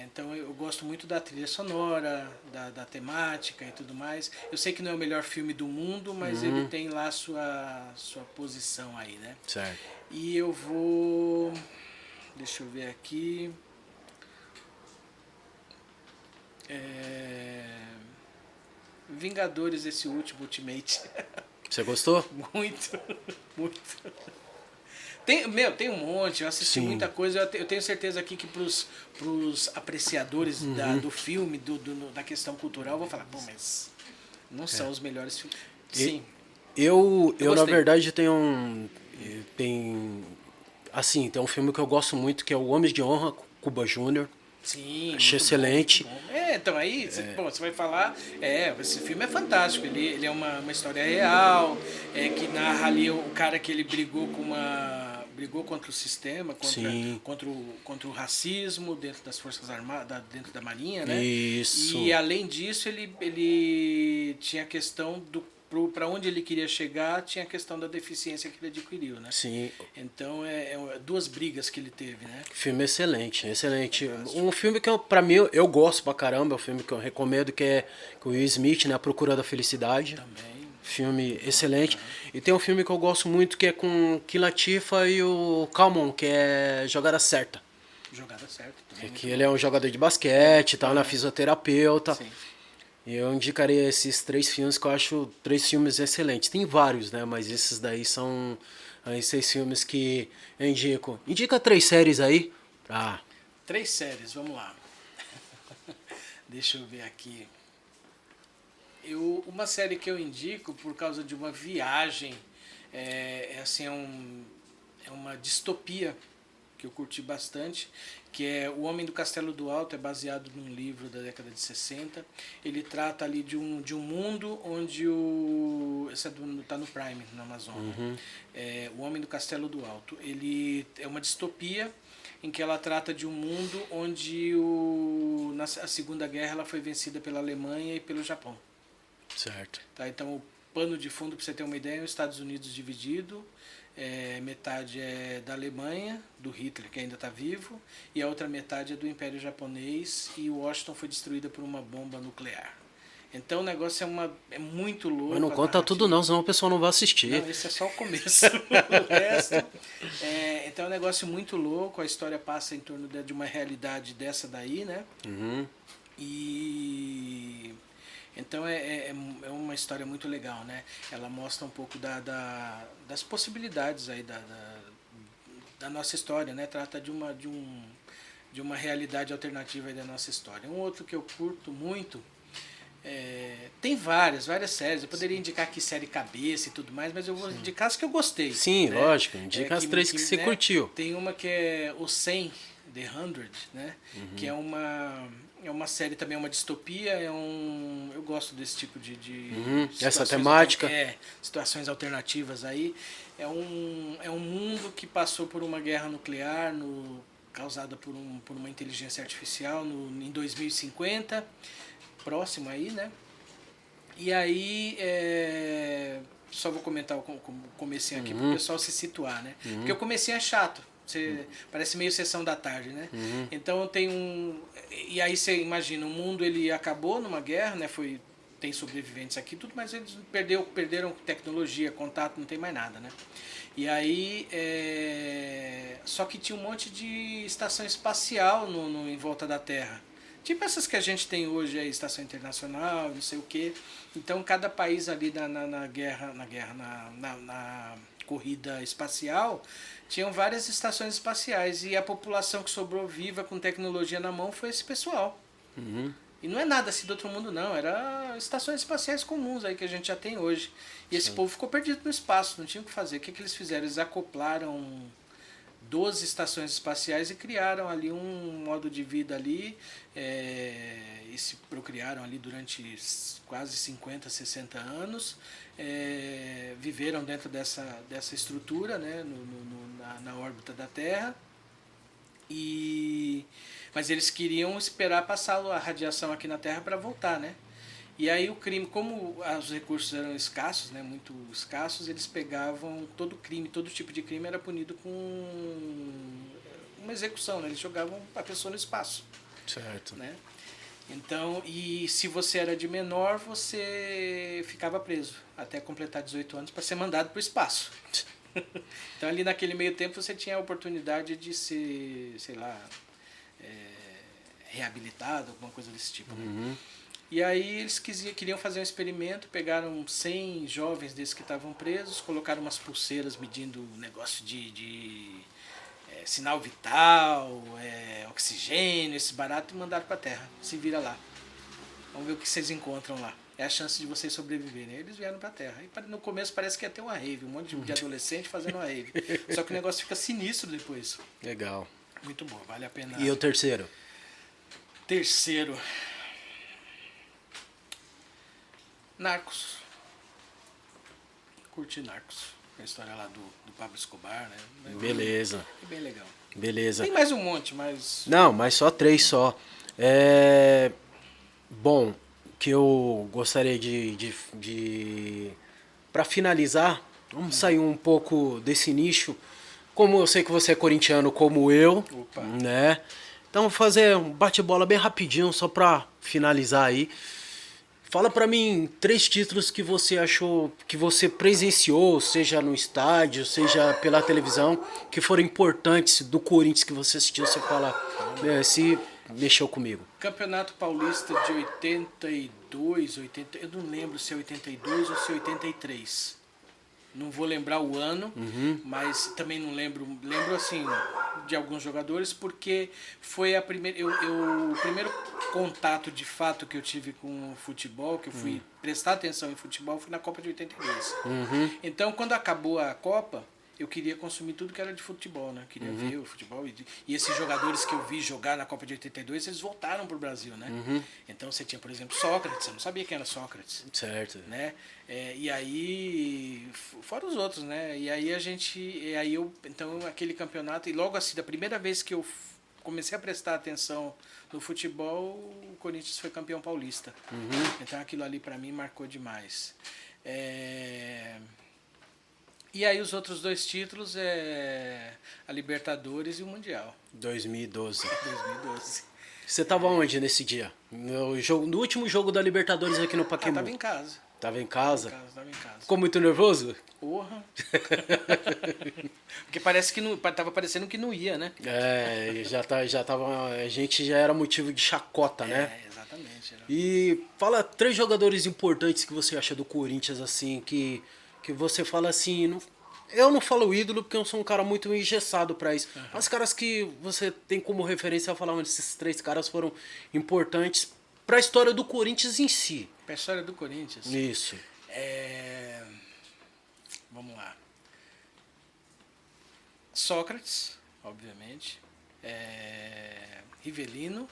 Então eu gosto muito da trilha sonora, da temática e tudo mais. Eu sei que não é o melhor filme do mundo, mas ele tem lá sua posição aí, né? Certo. E eu vou... Deixa eu ver aqui... Vingadores, esse último, Ultimate. Você gostou? Muito, muito. Tem um monte, eu assisti muita coisa. Eu tenho certeza aqui que pros apreciadores do filme, da questão cultural, vão falar, bom, mas não são os melhores filmes. Sim. Eu na verdade, tem um filme que eu gosto muito, que é o Homens de Honra, Cuba Júnior. Sim, achei excelente. Bom. Então aí, você vai falar, esse filme é fantástico, ele é uma história real, que narra ali o cara que ele brigou contra o sistema, contra o racismo dentro das Forças Armadas, dentro da Marinha, né? Isso. E além disso, ele tinha a questão para onde ele queria chegar, tinha a questão da deficiência que ele adquiriu, né? Sim. Então, 2 brigas que ele teve, né? Filme excelente, excelente. Um filme que, pra mim, eu gosto pra caramba, é um filme que eu recomendo, que é com o Will Smith, né? A Procura da Felicidade. Também. Filme excelente. E tem um filme que eu gosto muito, que é com Queen Latifah e o Calmon, que é Jogada Certa. Jogada Certa. Que ele é um jogador de basquete, tá na fisioterapeuta. Sim. E eu indicaria esses 3 filmes, que eu acho 3 filmes excelentes. Tem vários, né? Mas esses daí são aí 6 filmes que eu indico. Indica 3 séries aí. 3 séries, vamos lá. Deixa eu ver aqui. Uma série que eu indico por causa de uma viagem, é uma distopia que eu curti bastante, que é O Homem do Castelo do Alto, é baseado num livro da década de 60. Ele trata ali de um mundo onde tá no Prime, na Amazon. O Homem do Castelo do Alto. Ele é uma distopia em que ela trata de um mundo onde na Segunda Guerra ela foi vencida pela Alemanha e pelo Japão. Certo. Tá, então o pano de fundo, para você ter uma ideia, é os Estados Unidos dividido, metade é da Alemanha, do Hitler, que ainda está vivo, e a outra metade é do Império Japonês, e Washington foi destruída por uma bomba nuclear. Então o negócio é muito louco. Mas não conta tudo não, senão o pessoal não vai assistir. Não, esse é só o começo. O resto, então é um negócio muito louco, a história passa em torno de uma realidade dessa daí, né? E... Então é uma história muito legal, né? Ela mostra um pouco das possibilidades aí da nossa história, né? Trata de uma realidade alternativa aí da nossa história. Um outro que eu curto muito Tem várias séries. Eu poderia indicar aqui série Cabeça e tudo mais, mas eu vou indicar as que eu gostei. Sim, né? lógico. Indica as três que você né, curtiu. Tem uma que é o 100, The 100, né? Que é uma série também, uma distopia. Eu gosto desse tipo de Essa temática. Situações alternativas aí. É um mundo que passou por uma guerra nuclear causada por uma inteligência artificial em 2050, próximo aí, né? E aí, só vou comentar o comecinho aqui para o pessoal se situar, né? Porque o comecinho é chato, parece meio sessão da tarde, né? Então tem e aí você imagina, o mundo ele acabou numa guerra, né? Tem sobreviventes aqui, tudo, mas eles perderam tecnologia, contato, não tem mais nada, né? E aí, só que tinha um monte de estação espacial em volta da Terra. Tipo essas que a gente tem hoje, a Estação Internacional, não sei o quê. Então, cada país ali na corrida espacial, tinham várias estações espaciais. E a população que sobrou viva com tecnologia na mão foi esse pessoal. E não é nada assim do outro mundo, não. Era estações espaciais comuns aí que a gente já tem hoje. E esse povo ficou perdido no espaço, não tinha o que fazer. O que eles fizeram? Eles acoplaram 12 estações espaciais e criaram ali um modo de vida ali, e se procriaram ali durante quase 50, 60 anos, viveram dentro dessa estrutura, né, na órbita da Terra, mas eles queriam esperar passar a radiação aqui na Terra para voltar, né? E aí o crime, como os recursos eram escassos, né, muito escassos, eles pegavam todo crime, todo tipo de crime era punido com uma execução, né? Eles jogavam a pessoa no espaço. Certo. Né? Então, e se você era de menor, você ficava preso até completar 18 anos para ser mandado para o espaço. Então ali naquele meio tempo você tinha a oportunidade de ser, sei lá, reabilitado, alguma coisa desse tipo. Né? E aí eles queriam fazer um experimento, pegaram 100 jovens desses que estavam presos, colocaram umas pulseiras medindo negócio de sinal vital, oxigênio, esse barato, e mandaram para a Terra. Se vira lá. Vamos ver o que vocês encontram lá. É a chance de vocês sobreviverem. Eles vieram para a Terra. E no começo parece que ia ter uma rave, um monte de adolescente fazendo uma rave. Só que o negócio fica sinistro depois. Legal. Muito bom, vale a pena. E o terceiro? Terceiro... Narcos. Curti Narcos. A história lá do Pablo Escobar, né? Beleza. É bem legal. Beleza. Tem mais um monte, mas... Não, mas só 3 só. Bom, que eu gostaria para finalizar, vamos sair um pouco desse nicho. Como eu sei que você é corintiano como eu, Opa. Né? Então vou fazer um bate-bola bem rapidinho só para finalizar aí. Fala pra mim 3 títulos que você achou, que você presenciou, seja no estádio, seja pela televisão, que foram importantes do Corinthians que você assistiu. Você fala, se mexeu comigo. Campeonato Paulista de 82, eu não lembro se é 82 ou se é 83. Não vou lembrar o ano, mas também não lembro. Lembro assim de alguns jogadores porque foi o primeiro contato de fato que eu tive com o futebol, que eu fui prestar atenção em futebol, foi na Copa de 82. Então, quando acabou a Copa, eu queria consumir tudo que era de futebol, né? Queria ver o futebol. E esses jogadores que eu vi jogar na Copa de 82, eles voltaram pro Brasil, né? Então você tinha, por exemplo, Sócrates, eu não sabia quem era Sócrates. Certo. Né? E aí, fora os outros, né? E aí então aquele campeonato, e logo assim, da primeira vez que eu comecei a prestar atenção no futebol, o Corinthians foi campeão paulista. Então aquilo ali pra mim marcou demais. E aí os outros 2 títulos é a Libertadores e o Mundial. 2012. 2012. Você tava onde nesse dia? No último jogo da Libertadores aqui no Pacaembu. Tava em casa. Tava em casa? Tava em casa. Ficou muito nervoso? Porra. Porque parece que não, tava parecendo que não ia, né? Já tava, a gente já era motivo de chacota, né? Exatamente. E fala 3 jogadores importantes que você acha do Corinthians, assim, que você fala assim, eu não falo ídolo porque eu sou um cara muito engessado pra isso, mas caras que você tem como referência a falar, esses 3 caras foram importantes para a história do Corinthians em si. Pra história do Corinthians. Isso. Vamos lá. Sócrates, obviamente. Rivelino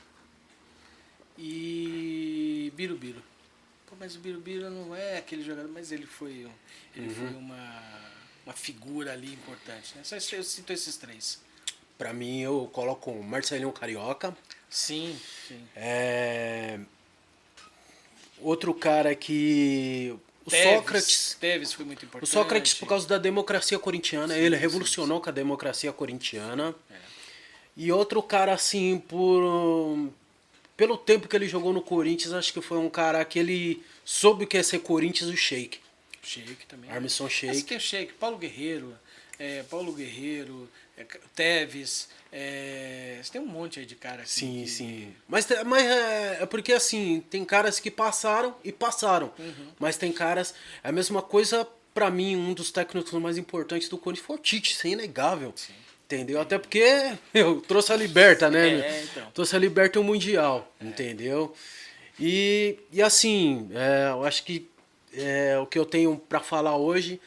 e Birubiru. Pô, mas o Birubiru não é aquele jogador, mas ele foi uma figura ali importante, né? Só eu cito esses três. Pra mim, eu coloco o Marcelinho Carioca. Sim. Outro cara que... O Sócrates... Teves foi muito importante. O Sócrates, por causa da democracia corintiana, ele revolucionou com a democracia corintiana. E outro cara, assim, pelo tempo que ele jogou no Corinthians, acho que foi um cara que ele soube o que é ser Corinthians, o Sheik. Sheik também. Armison Sheik. Mas tem o Sheik, Paulo Guerreiro, Teves, você tem um monte aí de cara aqui. Sim. Mas é porque, assim, tem caras que passaram e passaram. Mas tem caras... É a mesma coisa, pra mim, um dos técnicos mais importantes do Corinthians foi o Tite, isso é inegável. Sim. Entendeu? Até porque eu trouxe a Liberta, né? Então. Trouxe a Liberta e o Mundial, entendeu? E assim, eu acho que o que eu tenho pra falar hoje,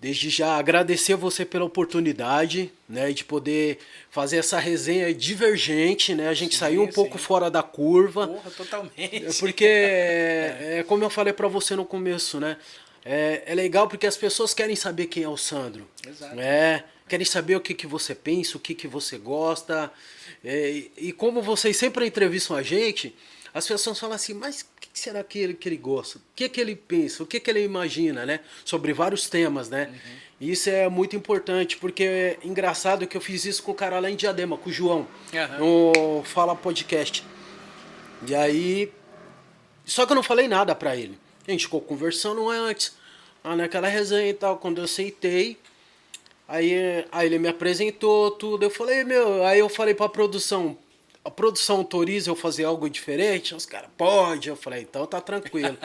desde já agradecer você pela oportunidade, né, de poder fazer essa resenha divergente, né? A gente saiu um pouco fora da curva. Porra, totalmente. Porque, como eu falei pra você no começo, né? É legal porque as pessoas querem saber quem é o Sandro. Exato. Querem saber o que você pensa, o que você gosta. E como vocês sempre entrevistam a gente, as pessoas falam assim, mas o que será que ele gosta? O que ele pensa? O que ele imagina, né? Sobre vários temas, né? E isso é muito importante, porque é engraçado que eu fiz isso com o cara lá em Diadema, com o João, no Fala Podcast. E aí... Só que eu não falei nada pra ele. A gente ficou conversando antes, naquela resenha e tal, quando eu aceitei... Aí ele me apresentou tudo, eu falei, aí eu falei pra produção, a produção autoriza eu fazer algo diferente? Os caras, pode. Eu falei, então tá tranquilo.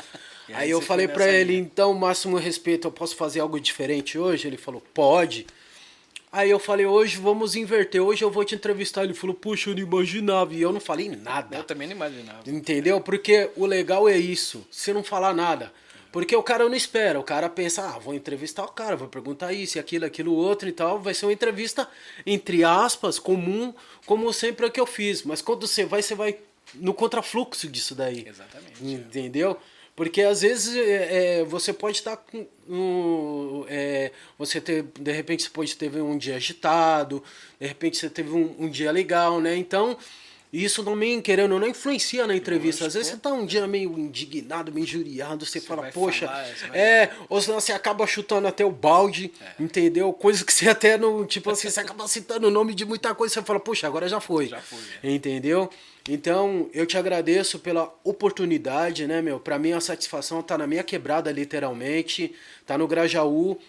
Aí eu falei pra ele, então, máximo respeito, eu posso fazer algo diferente hoje? Ele falou, pode. Aí eu falei, hoje vamos inverter, hoje eu vou te entrevistar. Ele falou, puxa, eu não imaginava. E eu não falei nada. Eu também não imaginava. Entendeu? Porque o legal é isso, você não falar nada. Porque o cara não espera, o cara pensa, vou entrevistar o cara, vou perguntar isso, aquilo outro e tal. Vai ser uma entrevista, entre aspas, comum, como sempre é que eu fiz. Mas quando você vai no contrafluxo disso daí. Exatamente. Entendeu? Porque às vezes você pode estar com... de repente você pode ter um dia agitado, de repente você teve um dia legal, né? Então... Isso também, querendo ou não, influencia na entrevista. Às vezes você tá um dia meio indignado, meio injuriado, você fala, poxa... ou senão você acaba chutando até o balde, entendeu? Coisa que você até não... Tipo assim, você acaba citando o nome de muita coisa, você fala, poxa, agora já foi. Entendeu? Então, eu te agradeço pela oportunidade, né, meu? Pra mim, a satisfação tá na minha quebrada, literalmente. Tá no Grajaú.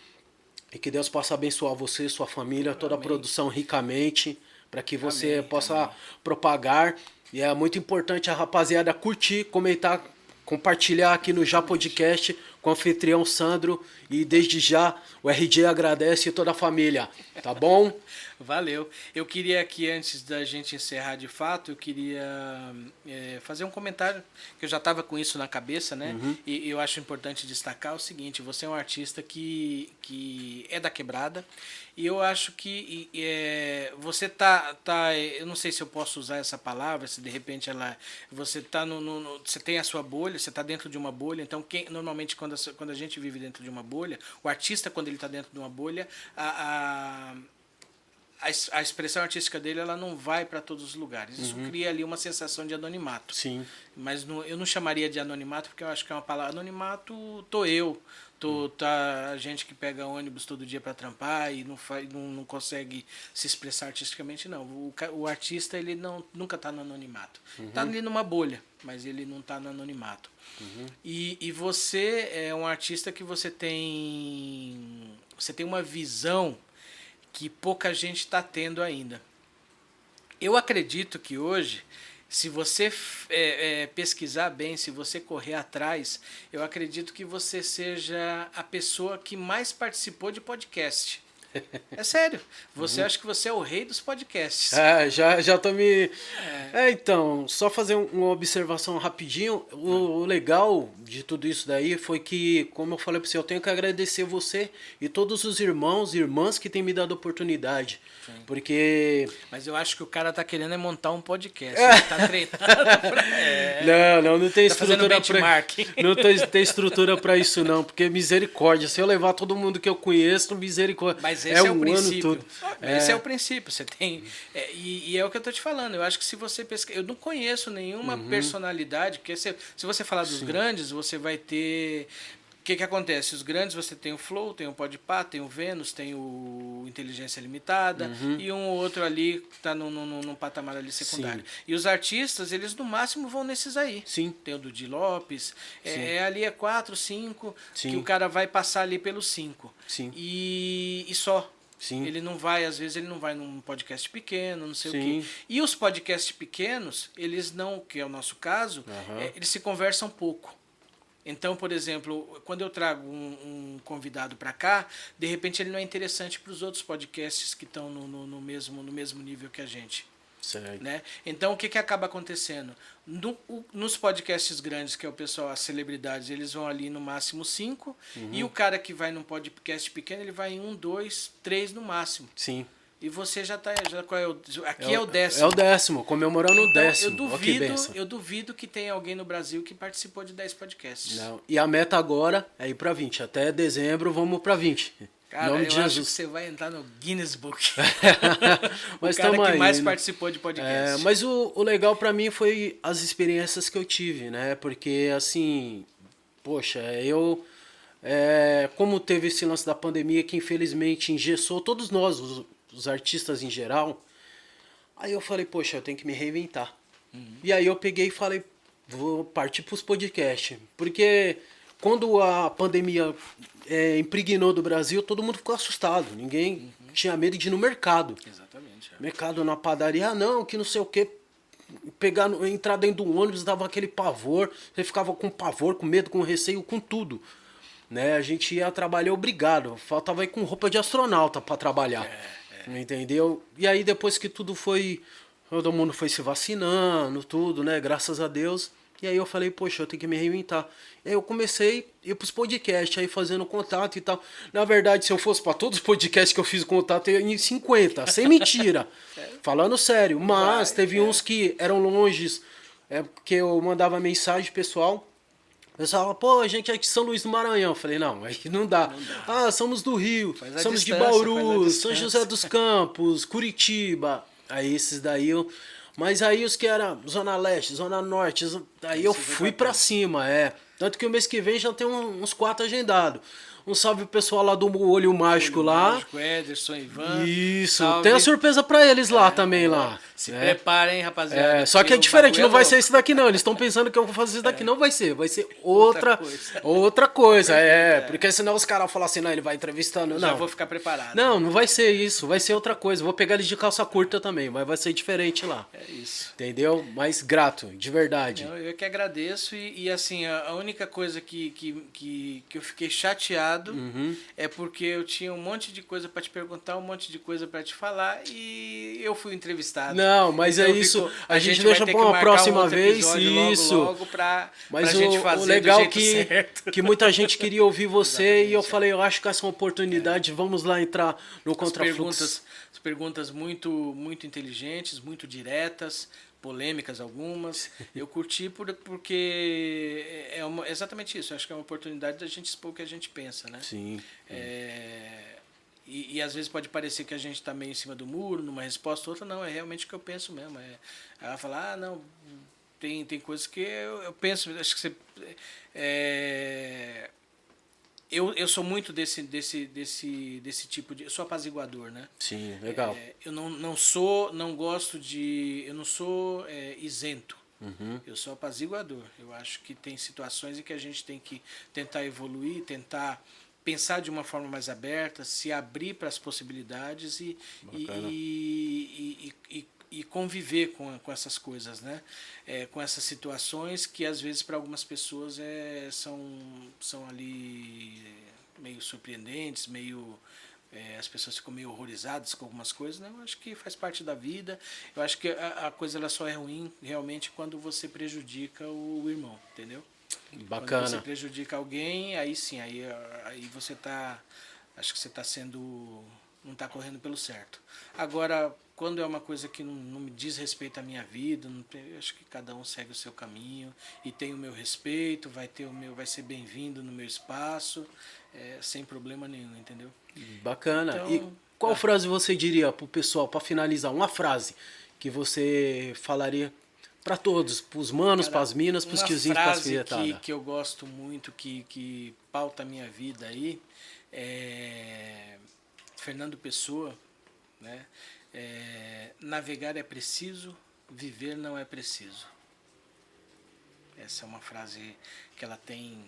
E que Deus possa abençoar você, sua família, toda a produção ricamente, para que você possa propagar. E é muito importante a rapaziada curtir, comentar, compartilhar aqui no Já Podcast com o anfitrião Sandro. E desde já o RJ agradece toda a família, tá bom? Valeu. Eu queria aqui, antes da gente encerrar de fato, eu queria fazer um comentário, que eu já estava com isso na cabeça, né? E eu acho importante destacar o seguinte, você é um artista que é da quebrada, e eu acho que você eu não sei se eu posso usar essa palavra, se de repente você tá você tem a sua bolha, você está dentro de uma bolha, então normalmente quando a gente vive dentro de uma bolha, o artista quando ele está dentro de uma bolha, a expressão artística dele ela não vai para todos os lugares. Isso cria ali uma sensação de anonimato. Sim. Mas eu não chamaria de anonimato, porque eu acho que é uma palavra... Anonimato tô eu. Tá a gente que pega ônibus todo dia para trampar e não consegue se expressar artisticamente, não. O artista ele nunca está no anonimato. Está ali numa bolha, mas ele não está no anonimato. E você é um artista que você tem uma visão que pouca gente está tendo ainda. Eu acredito que hoje, se você pesquisar bem, se você correr atrás, eu acredito que você seja a pessoa que mais participou de podcast. É sério. Você acha que você é o rei dos podcasts. Já tô me... então, só fazer uma observação rapidinho. O legal de tudo isso daí foi que, como eu falei pra você, eu tenho que agradecer você e todos os irmãos e irmãs que têm me dado oportunidade. Sim. Porque... Mas eu acho que o cara tá querendo montar um podcast. Ele tá treinando pra... Não tem tá fazendo estrutura benchmark. não tem estrutura pra isso não, porque misericórdia, se eu levar todo mundo que eu conheço, misericórdia. Mas esse é o um princípio. ano todo. Esse é o princípio. Você tem. E é o que eu tô te falando. Eu acho que se você pesquisar. Eu não conheço nenhuma personalidade, porque se você falar dos grandes, você vai ter. O que acontece? Os grandes você tem o Flow, tem o Podpah, tem o Vênus, tem o Inteligência Limitada e um ou outro ali que tá num patamar ali secundário. Sim. E os artistas, eles no máximo vão nesses aí. Sim. Tem o Dudi Lopes, ali é 4, 5, Sim. que o cara vai passar ali pelos 5. Sim. E só. Sim. Ele não vai, às vezes ele não vai num podcast pequeno, não sei Sim. o quê. E os podcasts pequenos, eles não, que é o nosso caso, eles se conversam pouco. Então, por exemplo, quando eu trago um convidado para cá, de repente ele não é interessante para os outros podcasts que estão no mesmo nível que a gente. Certo. Né? Então, o que acaba acontecendo? Nos podcasts grandes, que é o pessoal, as celebridades, eles vão ali no máximo 5, e o cara que vai num podcast pequeno, ele vai em 1, 2, 3 no máximo. Sim. E você já tá. Qual é aqui é o 10º. É o 10º, comemorando o 10º. Eu duvido que tenha alguém no Brasil que participou de 10 podcasts. Não. E a meta agora é ir para 20. Até dezembro vamos para 20. Cara, eu acho que você vai entrar no Guinness Book. Mas o cara que aí, mais participou de podcast. Mas o legal para mim foi as experiências que eu tive, né? Porque, assim, poxa, eu... como teve esse lance da pandemia que infelizmente engessou todos nós, os artistas em geral, aí eu falei, poxa, eu tenho que me reinventar. E aí eu peguei e falei, vou partir para os podcasts. Porque quando a pandemia impregnou do Brasil, todo mundo ficou assustado. Ninguém tinha medo de ir no mercado. Exatamente. Mercado na padaria, não, que não sei o quê. Entrar dentro do ônibus dava aquele pavor. Você ficava com pavor, com medo, com receio, com tudo. Né? A gente ia trabalhar obrigado. Faltava ir com roupa de astronauta para trabalhar. Entendeu? E aí depois que tudo foi... Todo mundo foi se vacinando, tudo, né? Graças a Deus. E aí eu falei, poxa, eu tenho que me reinventar. E aí eu comecei a ir pros podcasts, aí fazendo contato e tal. Na verdade, se eu fosse para todos os podcasts que eu fiz contato, eu ia em 50, sem mentira. Falando sério. Mas teve uns que eram longes, porque eu mandava mensagem pessoal. O pessoal fala, pô, a gente é de São Luís do Maranhão. Eu falei, não, aí não dá. Ah, somos do Rio, somos de Bauru, São José dos Campos, Curitiba. Aí esses daí eu... Mas aí os que eram Zona Leste, Zona Norte, aí eu fui pra cima, Tanto que o mês que vem já tem uns 4 agendados. Um salve pro pessoal lá do Olho Mágico lá. Mágico, Ederson, Ivan. Isso, salve. tem a surpresa pra eles lá também lá. Se preparem, rapaziada. Só que é diferente, não vai ser isso daqui não. Eles estão pensando que eu vou fazer isso daqui, não vai ser outra coisa. Porque senão os caras falam assim, não, ele vai entrevistando. Já vou ficar preparado. Não vai ser isso, vai ser outra coisa. Vou pegar eles de calça curta também, mas vai ser diferente lá. É isso. Entendeu? Mas grato, de verdade. Eu que agradeço e assim, a única coisa que eu fiquei chateado é porque eu tinha um monte de coisa para te perguntar, um monte de coisa para te falar e eu fui entrevistado. Não, mas então, é isso. A gente deixa para uma próxima vez. Isso. Logo pra gente fazer o legal do jeito certo. Que muita gente queria ouvir você e eu falei, eu acho que essa é uma oportunidade. Vamos lá entrar no Contrafluxo. As perguntas muito, muito inteligentes, muito diretas, polêmicas algumas. Eu curti porque é exatamente isso. Eu acho que é uma oportunidade da gente expor o que a gente pensa, né? Sim. E às vezes pode parecer que a gente está meio em cima do muro, numa resposta ou outra. Não, é realmente o que eu penso mesmo. Ela fala, não, tem coisas que eu penso, acho que você... Eu sou muito desse tipo de... Eu sou apaziguador, né? Sim, legal. Eu não gosto de... Eu não sou isento. Eu sou apaziguador. Eu acho que tem situações em que a gente tem que tentar evoluir, tentar pensar de uma forma mais aberta, se abrir para as possibilidades e conviver com essas coisas, né? Com essas situações que às vezes para algumas pessoas são ali meio surpreendentes, meio as pessoas ficam meio horrorizadas com algumas coisas, né? Eu acho que faz parte da vida. Eu acho que a coisa ela só é ruim realmente quando você prejudica o irmão, entendeu? Bacana. Quando você prejudica alguém, aí sim, aí você tá, acho que você tá sendo, não tá correndo pelo certo. Agora, quando é uma coisa que não me diz respeito à minha vida, eu acho que cada um segue o seu caminho e tem o meu respeito, vai ser bem-vindo no meu espaço, sem problema nenhum, entendeu? Bacana. Então, E qual frase você diria pro pessoal, para finalizar? Uma frase que você falaria para todos, pros manos, cara, pras minas, pros tiozinhos, pras uma frase filhetadas. que eu gosto muito, que pauta a minha vida aí, é Fernando Pessoa, né? Navegar é preciso, viver não é preciso. Essa é uma frase que ela tem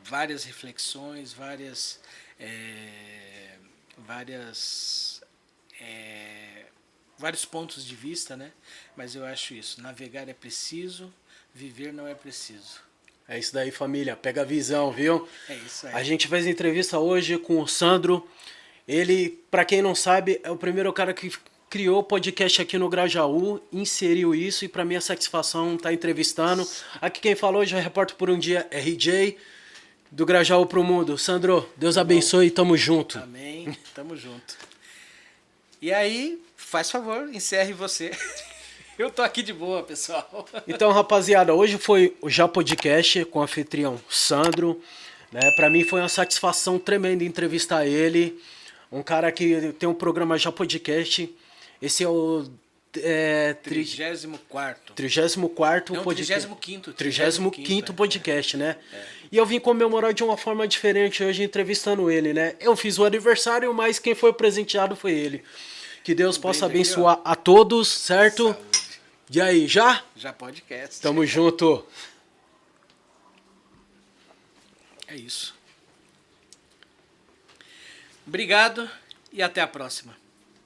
várias reflexões, vários pontos de vista, né? Mas eu acho isso. Navegar é preciso, viver não é preciso. É isso daí, família. Pega a visão, viu? É isso aí. A gente fez entrevista hoje com o Sandro. Ele, para quem não sabe, é o primeiro cara que criou o podcast aqui no Grajaú, inseriu isso e para minha satisfação tá entrevistando. Aqui quem falou hoje é Repórter por um Dia RJ, do Grajaú pro Mundo. Sandro, Deus abençoe e tamo junto. Amém. Tamo junto. E aí, faz favor, encerre você. Eu tô aqui de boa, pessoal. Então, rapaziada, hoje foi o Já Podcast com o anfitrião Sandro. Né? Para mim foi uma satisfação tremenda entrevistar ele. Um cara que tem um programa Já Podcast. Esse é o 34º. 34º Não, podcast. 35º. 35º podcast, né? E eu vim comemorar de uma forma diferente hoje entrevistando ele, né? Eu fiz o aniversário, mas quem foi presenteado foi ele. Que Deus possa brinde aqui, abençoar a todos, certo? Saúde. E aí, já? Já podcast. Tamo junto. É isso. Obrigado e até a próxima.